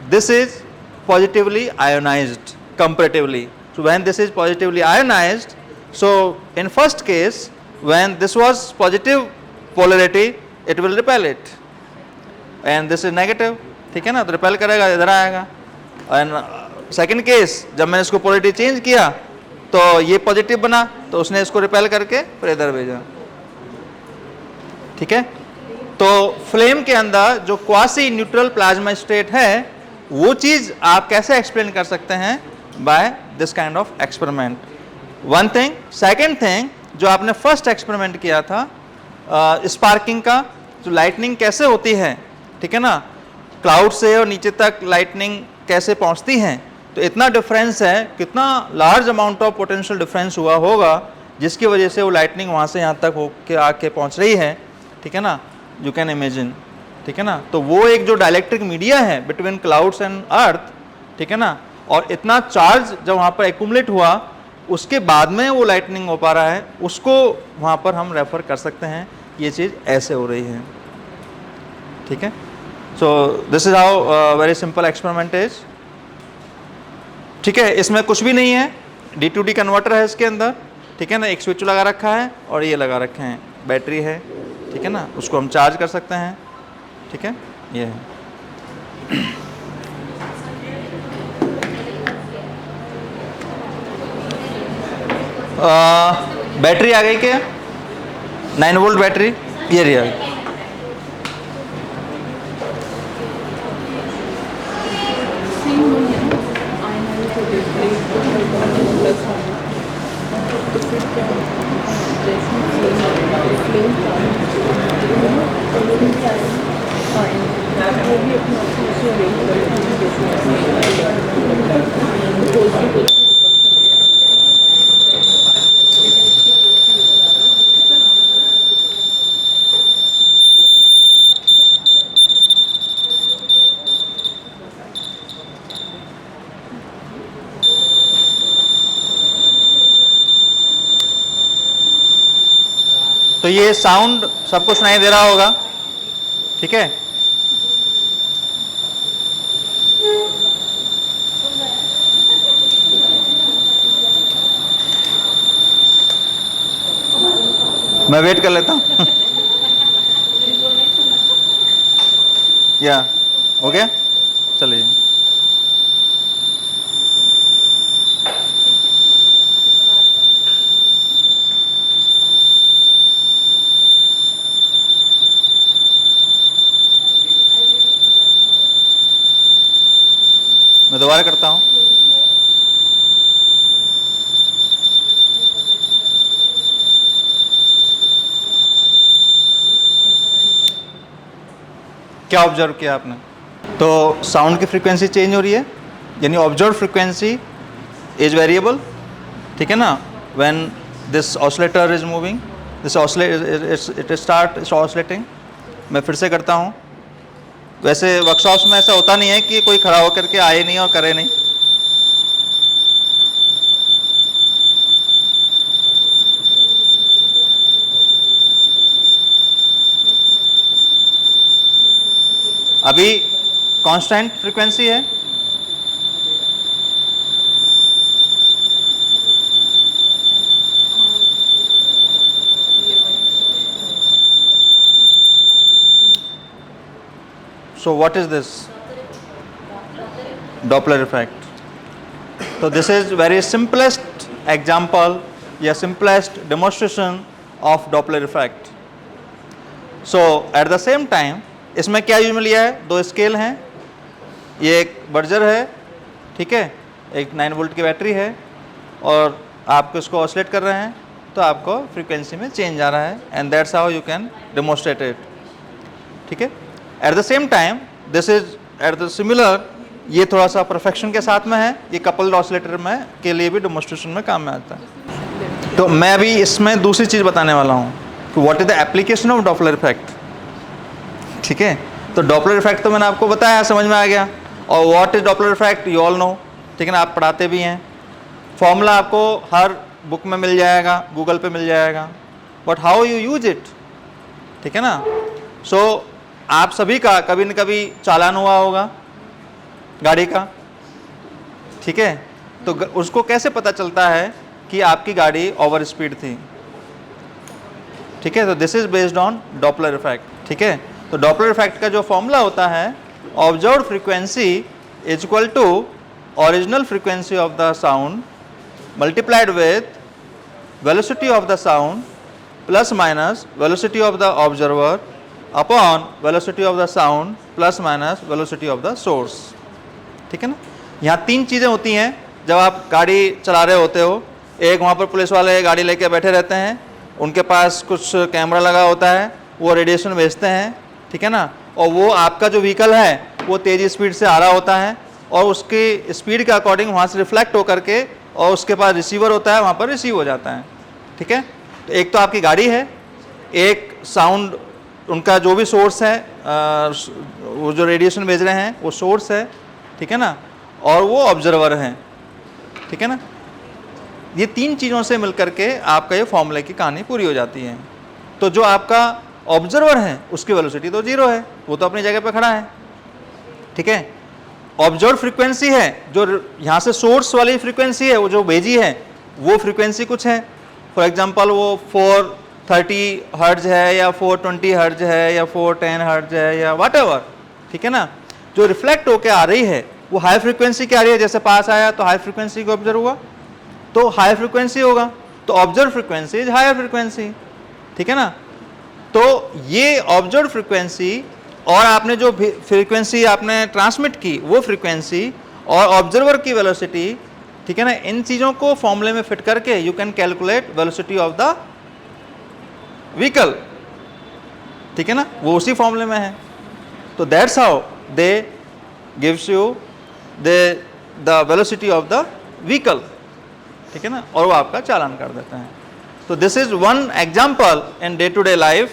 this is positively ionized comparatively. So when this is positively ionized, so in first case when this was positive polarity, it will repel it, and this is negative, ठीक है ना, तो repel करेगा, इधर आएगा। And second case, जब मैंने इसको पोलैरिटी चेंज किया तो ये पॉजिटिव बना, तो उसने इसको रिपेल करके फिर इधर भेजा, ठीक है। तो फ्लेम के अंदर जो क्वासी न्यूट्रल प्लाज्मा स्टेट है, वो चीज़ आप कैसे एक्सप्लेन कर सकते हैं? By this kind of experiment, one thing. Second thing, जो आपने फर्स्ट एक्सपेरिमेंट किया था स्पार्किंग का, जो लाइटनिंग कैसे होती है, ठीक है ना, क्लाउड से और नीचे तक लाइटनिंग कैसे पहुंचती हैं, तो इतना डिफरेंस है, कितना large amount of potential difference हुआ होगा जिसकी वजह से वो लाइटनिंग वहाँ से यहाँ तक होके आके पहुँच रही है, ठीक है ना, यू कैन इमेजिन, ठीक है ना। तो वो एक जो डाइलेक्ट्रिक मीडिया है बिटवीन क्लाउड्स एंड अर्थ, ठीक है ना, और इतना चार्ज जब वहाँ पर एक्यूमुलेट हुआ उसके बाद में वो लाइटनिंग हो पा रहा है, उसको वहाँ पर हम रेफर कर सकते हैं, ये चीज़ ऐसे हो रही है, ठीक है। सो this is how very simple experiment is, ठीक है। इसमें कुछ भी नहीं है, D2D कन्वर्टर है इसके अंदर, ठीक है ना, एक स्विच लगा रखा है और ये लगा रखे हैं, बैटरी है, ठीक है ना, उसको हम चार्ज कर सकते हैं, ठीक है, ये है। बैटरी आ गई क्या? 9 वोल्ट बैटरी, ये रही आ गई। तो ये साउंड सबको सुनाई दे रहा होगा, ठीक है। मैं वेट कर लेता हूँ। या हो गया, चलिए। मैं दोबारा करता हूं। क्या ऑब्जर्व किया आपने? तो साउंड की फ्रीक्वेंसी चेंज हो रही है, यानी ऑब्जर्व फ्रीक्वेंसी इज वेरिएबल, ठीक है ना। When this oscillator is moving, this it start oscillating. मैं फिर से करता हूं। वैसे वर्कशॉप्स में ऐसा होता नहीं है कि कोई खड़ा होकर के आए नहीं और करे नहीं। अभी कांस्टेंट फ्रीक्वेंसी है, so what is this? Doppler effect. So this is very simplest example या simplest demonstration of Doppler effect. So at the same time इसमें क्या यूज में लिया है? दो स्केल हैं, ये एक बर्जर है, ठीक है, एक 9 वोल्ट की बैटरी है, और आप इसको ऑसिलेट कर रहे हैं तो आपको फ्रीक्वेंसी में चेंज आ रहा है, and that's how you can demonstrate it, ठीक है। Eight the same time this is at the similar, ये थोड़ा सा परफेक्शन के साथ में है, ये कपल्ड ऑसिलेटर में के लिए भी डेमोन्स्ट्रेशन में काम में आता है। तो मैं अभी इसमें दूसरी चीज़ बताने वाला हूँ कि what is the application of Doppler effect, ठीक है। तो डॉपलर इफेक्ट तो मैंने आपको बताया, समझ में आ गया। और what is Doppler effect you all know, ठीक है ना, आप पढ़ाते भी हैं। फॉर्मूला आपको हर बुक में मिल जाएगा, गूगल पे मिल जाएगा, but how you use it, ठीक है ना। सो आप सभी का कभी न कभी चालान हुआ होगा गाड़ी का, ठीक है, तो उसको कैसे पता चलता है कि आपकी गाड़ी ओवर स्पीड थी, ठीक है। तो this is based on Doppler effect, ठीक है। तो डॉपलर इफेक्ट का जो फॉर्मूला होता है, observed frequency is equal to original frequency of the sound multiplied with velocity of the sound plus minus velocity of the observer upon velocity of the sound plus minus velocity of the source, ठीक है ना। यहाँ तीन चीज़ें होती हैं जब आप गाड़ी चला रहे होते हो। एक, वहाँ पर पुलिस वाले गाड़ी लेके बैठे रहते हैं, उनके पास कुछ कैमरा लगा होता है, वो रेडिएशन भेजते हैं, ठीक है ना, और वो आपका जो व्हीकल है वो तेज़ी स्पीड से आ रहा होता है, और उसकी स्पीड के अकॉर्डिंग वहाँ से रिफ्लेक्ट होकर के, और उसके पास रिसीवर होता है, वहाँ पर रिसीव हो जाता है, ठीक है। तो एक तो आपकी गाड़ी है, एक साउंड उनका जो भी सोर्स है, वो जो रेडिएशन भेज रहे हैं वो सोर्स है, ठीक है ना, और वो ऑब्जर्वर हैं, ठीक है ना। ये तीन चीज़ों से मिलकर के आपका ये फॉर्मूले की कहानी पूरी हो जाती है। तो जो आपका ऑब्जर्वर है उसकी वेलोसिटी तो 0 है, वो तो अपनी जगह पे खड़ा है, ठीक है। ऑब्जर्व फ्रीक्वेंसी है, जो यहाँ से सोर्स वाली फ्रीक्वेंसी है, वो जो भेजी है वो फ्रीक्वेंसी कुछ है, फॉर एग्जांपल वो 430 हर्ट्ज है या 420 हर्ट्ज है या 410 हर्ट्ज है या व्हाटएवर, ठीक है ना। जो रिफ्लेक्ट होके आ रही है वो हाई फ्रीक्वेंसी की आ रही है, जैसे पास आया तो हाई फ्रीक्वेंसी को ऑब्जर्व हुआ तो हाई फ्रीक्वेंसी होगा, तो observe frequency is higher frequency, ठीक है ना। तो ये ऑब्जर्व फ्रीक्वेंसी और आपने जो फ्रीक्वेंसी आपने ट्रांसमिट की वो फ्रीक्वेंसी और ऑब्जर्वर की वेलोसिटी, ठीक है ना, इन चीज़ों को फॉर्मूले में फिट करके you can calculate velocity of the vehicle, ठीक है ना, वो उसी फॉर्मूले में है। तो that's how they gives you the velocity of the vehicle, ठीक है ना, और वो आपका चालान कर देते हैं। तो this is one example in day to day life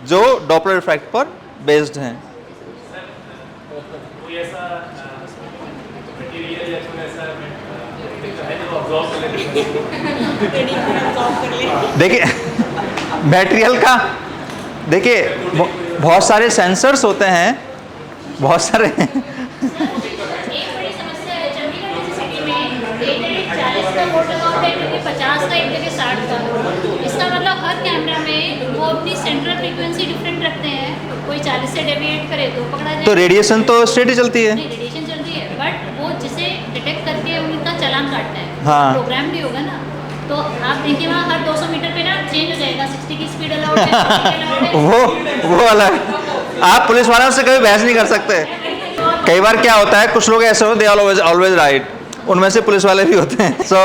जो डॉपलर इफेक्ट पर बेस्ड हैं। देखिए मटेरियल का, देखिए बहुत सारे सेंसर्स होते हैं, बहुत सारे एक बड़ी समस्या है चंडीगढ़ जैसी सिटी में, एक जगह 40 का बोर्ड लगा होता है, क्योंकि 50 का, एक जगह 60 का। इसका मतलब हर कैमरा में वो अपनी सेंट्रल फ्रीक्वेंसी डिफरेंट रखते हैं, कोई 40 से डेविएट करे तो पकड़ा जाए। तो रेडिएशन तो स्ट्रेट ही चलती है। नहीं, रेडिएशन चलती है, बट वो जिसे डिटेक्ट करके उनका चालान काटना है, हाँ। प्रोग्राम भी होगा ना। तो आप देखिए वहाँ हर 200 मीटर पे ना चेंज हो जाएगा, 60 की स्पीड अलाउड है, 40 की allowed है। वो अलग, आप पुलिस वालों से कभी बहस नहीं कर सकते। कई बार क्या होता है, कुछ लोग ऐसे होते हैं दे आर ऑलवेज राइट, उनमें से पुलिस वाले भी होते हैं। So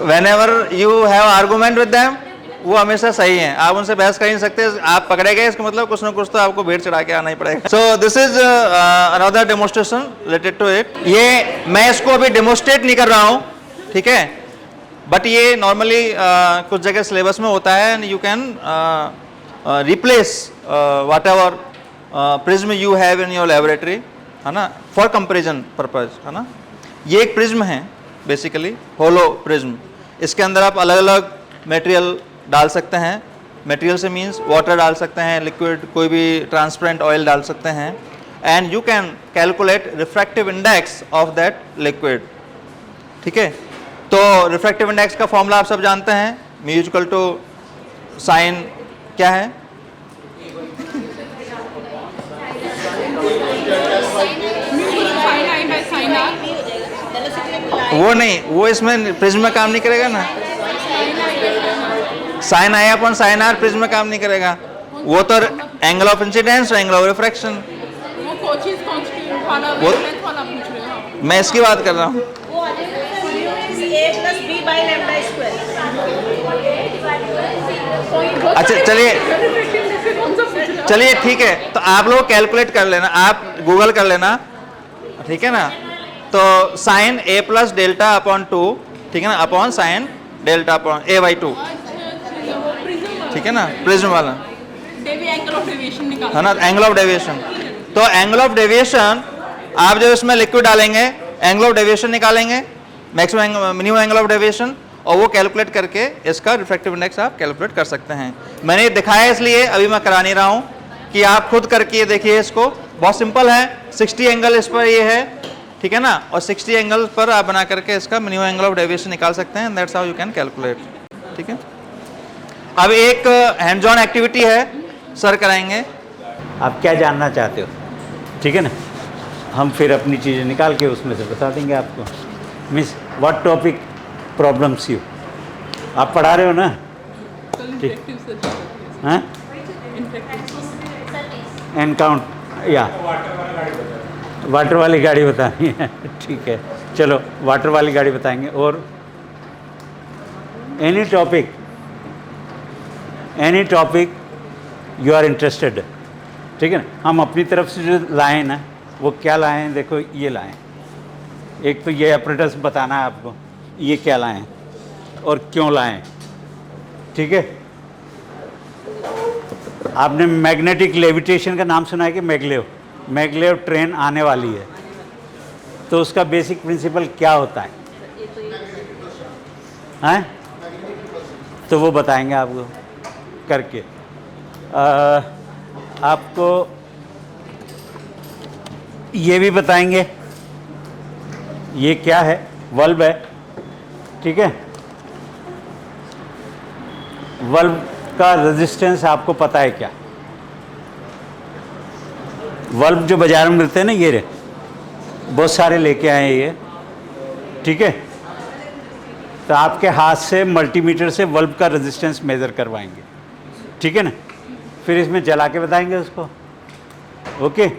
whenever you have argument with them, वो हमेशा सही हैं, आप उनसे बहस कर ही नहीं सकते। आप पकड़े गए इसका मतलब कुछ ना कुछ तो आपको भेड़ चढ़ा के आना ही पड़ेगा। So this is another demonstration related to it. ये मैं इसको अभी डेमोन्स्ट्रेट नहीं कर रहा हूँ, ठीक है, बट ये नॉर्मली कुछ जगह सिलेबस में होता है, and you can replace whatever prism you have in your laboratory, है ना, फॉर कंपेरिजन पर्पज, है ना। ये एक प्रिज्म है बेसिकली, होलो प्रिज्म। इसके अंदर आप अलग अलग मटेरियल डाल सकते हैं, मटेरियल से मीन्स वाटर डाल सकते हैं, लिक्विड कोई भी ट्रांसपेरेंट ऑयल डाल सकते हैं, and you can calculate refractive index of that liquid, ठीक है। तो रिफ्रैक्टिव इंडेक्स का फॉर्मूला आप सब जानते हैं, म्यू इक्वल टू साइन क्या है, वो नहीं, वो इसमें प्रिज्म में काम नहीं करेगा ना, sine i upon sine r prism में काम नहीं करेगा, वो तो एंगल ऑफ इंसिडेंस और एंगल ऑफ रिफ्रैक्शन, वो मैं इसकी बात कर रहा हूँ। अच्छा चलिए ठीक है, तो आप लोग कैलकुलेट कर लेना, आप गूगल कर लेना, ठीक है ना। तो साइन ए प्लस डेल्टा अपॉन 2, ठीक है ना, upon sine delta upon A by 2, ठीक है ना, प्रिज्म वाला है ना, एंगल ऑफ डेविएशन। तो एंगल ऑफ डेविएशन आप जब इसमें लिक्विड डालेंगे, एंगल ऑफ डेविएशन निकालेंगे, maximum minimum angle of deviation, और वो कैलकुलेट करके इसका रिफ्रैक्टिव इंडेक्स आप कैलकुलेट कर सकते हैं। मैंने ये दिखाया इसलिए, अभी मैं करा नहीं रहा हूँ, कि आप खुद करके देखिए इसको, बहुत सिंपल है। 60 एंगल इस पर ये है, ठीक है ना, और 60 एंगल पर आप बना करके इसका मिनिमम एंगल ऑफ डेविएशन निकाल सकते हैं, that's how you can calculate, ठीक है। अब एक हैंड्स ऑन एक्टिविटी है, सर कराएंगे। आप क्या जानना चाहते हो, ठीक है ना, हम फिर अपनी चीज़ें निकाल के उसमें से बता देंगे आपको। Miss what topic problems you, आप पढ़ा रहे हो ना, ठीक, हाँ, एनकाउंट या वाटर वाली गाड़ी बतानी है, ठीक है, चलो वाटर वाली गाड़ी बताएंगे। और any topic you are interested, ठीक है ना। हम अपनी तरफ से जो लाए ना, वो क्या लाए हैं, देखो ये लाए हैं, एक तो ये अपरेटस बताना है आपको, ये क्या लाए हैं और क्यों लाए हैं, ठीक है। आपने मैग्नेटिक लेविटेशन का नाम सुना है कि मैगलेव ट्रेन आने वाली है, तो उसका बेसिक प्रिंसिपल क्या होता है, हैं, तो वो बताएंगे आपको करके। आपको ये भी बताएंगे, ये क्या है, वल्ब है, ठीक है। वल्ब का रेजिस्टेंस आपको पता है क्या, वल्ब जो बाजार में मिलते हैं ना, ये बहुत सारे लेके आए हैं ये, ठीक है। तो आपके हाथ से मल्टीमीटर से वल्ब का रेजिस्टेंस मेज़र करवाएंगे, ठीक है ना, फिर इसमें जला के बताएंगे उसको, ओके।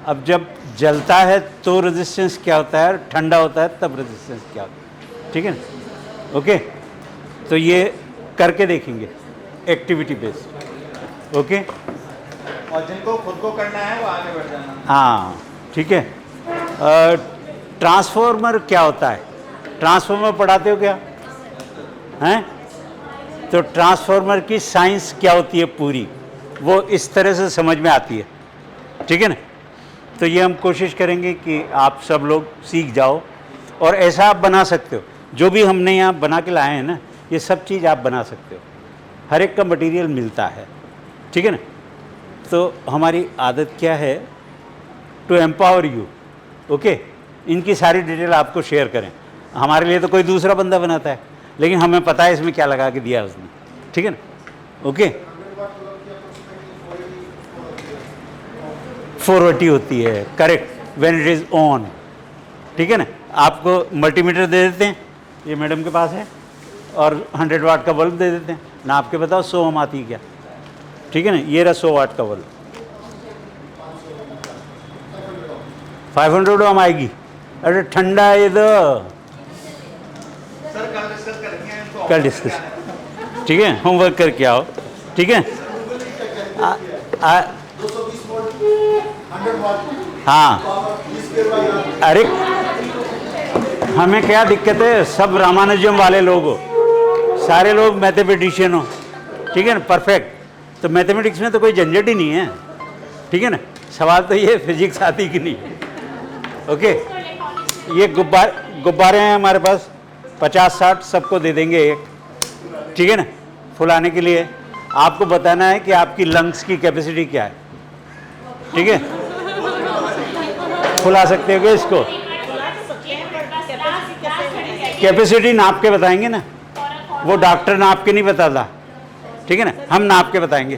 अब जब जलता है तो रेजिस्टेंस क्या होता है, ठंडा होता है तब रेजिस्टेंस क्या होता है, ठीक है ना, ओके। तो ये करके देखेंगे एक्टिविटी बेस्ड, ओके। और जिनको खुद को करना है वो आगे बढ़ जाना, हाँ, ठीक है। ट्रांसफॉर्मर क्या होता है, ट्रांसफार्मर पढ़ाते हो क्या? हैं? तो ट्रांसफार्मर की साइंस क्या होती है पूरी, वो इस तरह से समझ में आती है, ठीक है ना? तो ये हम कोशिश करेंगे कि आप सब लोग सीख जाओ और ऐसा आप बना सकते हो। जो भी हमने यहाँ बना के लाए हैं ना, ये सब चीज़ आप बना सकते हो, हर एक का मटेरियल मिलता है, ठीक है ना? तो हमारी आदत क्या है, टू एम्पावर यू, ओके? इनकी सारी डिटेल आपको शेयर करें। हमारे लिए तो कोई दूसरा बंदा बनाता है, लेकिन हमें पता है इसमें क्या लगा के दिया उसने, ठीक है ना? ओके, 480 होती है, correct, when it is on, ठीक है ना? आपको मल्टीमीटर दे देते हैं, ये मैडम के पास है, और 100 वाट का बल्ब दे देते हैं ना। आपके बताओ 100 ओम आती है क्या, ठीक है ना? ये रहा 100 वाट का बल्ब, 500 ओम आएगी। अरे ठंडा है ये तो, कल डिस्कस, ठीक है? होमवर्क करके आओ, ठीक है? हाँ, अरे हमें क्या दिक्कत है, सब रामानुजम वाले लोग हो, सारे लोग मैथमेटिशियन हो, ठीक है ना? परफेक्ट। तो मैथमेटिक्स में तो कोई झंझट ही नहीं है, ठीक है ना? सवाल तो ये फिजिक्स आती कि नहीं, ओके? ये गुब्बारे हैं हमारे पास, 50-60 सबको दे देंगे एक, ठीक है ना? फुलाने के लिए आपको बताना है कि आपकी लंग्स की कैपेसिटी क्या है, ठीक है? फुला सकते हो क्या इसको? कैपेसिटी नाप के बताएंगे ना, वो डॉक्टर नाप के नहीं बताता, ठीक है ना? हम नाप के बताएंगे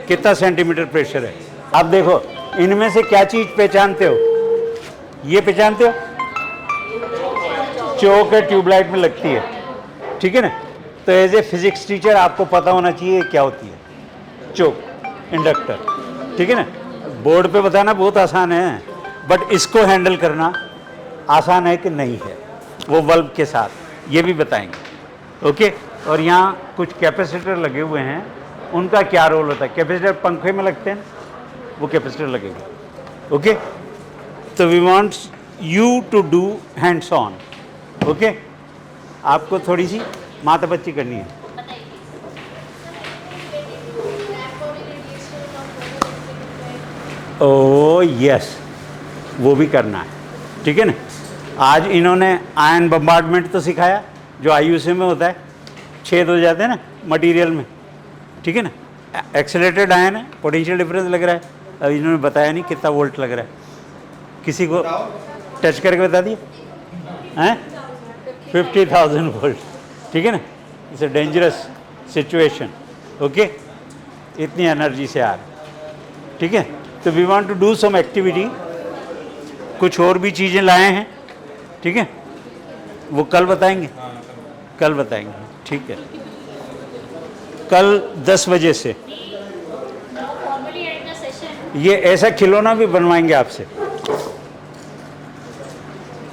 कितना सेंटीमीटर प्रेशर है। अब देखो, इनमें से क्या चीज़ पहचानते हो? ये पहचानते हो? चोक है, ट्यूबलाइट में लगती है, ठीक है ना? तो एज ए फिजिक्स टीचर आपको पता होना चाहिए क्या होती है चोक, इंडक्टर, ठीक है ना? बोर्ड पे बताना बहुत आसान है, बट इसको हैंडल करना आसान है कि नहीं है, वो बल्ब के साथ, ये भी बताएंगे, ओके? और यहाँ कुछ कैपेसिटर लगे हुए हैं, उनका क्या रोल होता है? कैपेसिटर पंखे में लगते हैं, वो कैपेसिटर लगेगा, ओके? तो we want you to do hands on, okay? आपको थोड़ी सी माथापच्ची करनी है। ओ यस, वो भी करना है, ठीक है ना? आज इन्होंने आयन बम्बार्डमेंट तो सिखाया, जो IUC में होता है, छेद हो जाते हैं ना मटेरियल में, ठीक है ना? एक्सेलरेटेड आयन है, पोटेंशियल डिफरेंस लग रहा है, अब इन्होंने बताया नहीं कितना वोल्ट लग रहा है, किसी को टच करके बता दिए हैं? 50,000 वोल्ट, ठीक है ना? It's a dangerous situation, okay? इतनी एनर्जी से आ रहा, ठीक है? तो we want to do some activity, कुछ और भी चीज़ें लाए हैं, ठीक है? वो कल बताएंगे, कल बताएंगे, ठीक है? कल 10 बजे से ये ऐसा खिलौना भी बनवाएंगे आपसे।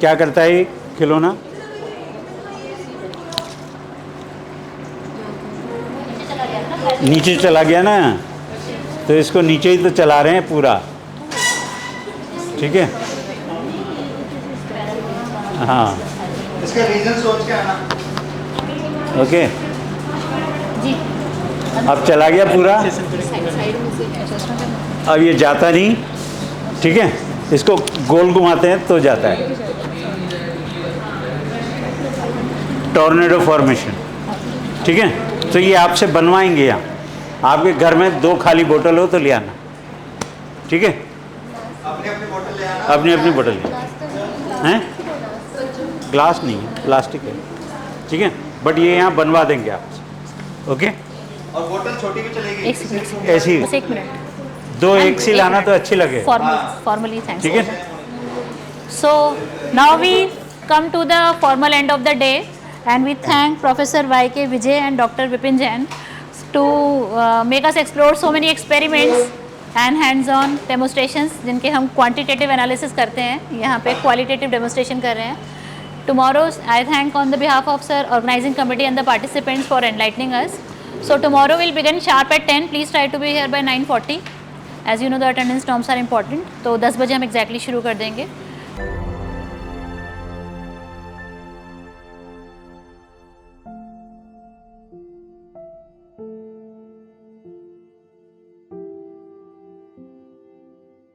क्या करता है ये खिलौना? नीचे चला गया ना, तो इसको नीचे ही तो चला रहे हैं पूरा, ठीक है? हाँ, इसका रीजन सोच के आना, ओके? अब चला गया पूरा, अब ये जाता नहीं, ठीक है? इसको गोल घुमाते हैं तो जाता है, टॉर्नेडो फॉर्मेशन, ठीक है? तो ये आपसे बनवाएंगे यहाँ, आपके घर में 2 खाली बोतल हो तो ले आना, ठीक है? अपनी अपनी बोतल ले आना, अपनी अपनी बोतल ले हैं, ग्लास नहीं है, प्लास्टिक है, ठीक है? बट ये यहाँ बनवा देंगे आपसे, ओके? और बोतल छोटी भी चलेगी, ऐसी बस 1 मिनट, 2 एक सी लाना तो अच्छी लगे, formally thanks. ठीक है? So now we come to the formal end of the day, and we thank Professor Y.K. Vijay and Dr. Vipin Jain to make us explore so many experiments and hands-on demonstrations जिनके हम quantitative analysis करते हैं, यहाँ पे qualitative demonstration कर रहे हैं. Tomorrow I thank on the behalf of Sir, organizing committee and the participants for enlightening us. So tomorrow we'll begin sharp at 10. Please try to be here by 9:40. As you know the attendance norms are important. तो 10 बजे हम exactly शुरू कर देंगे.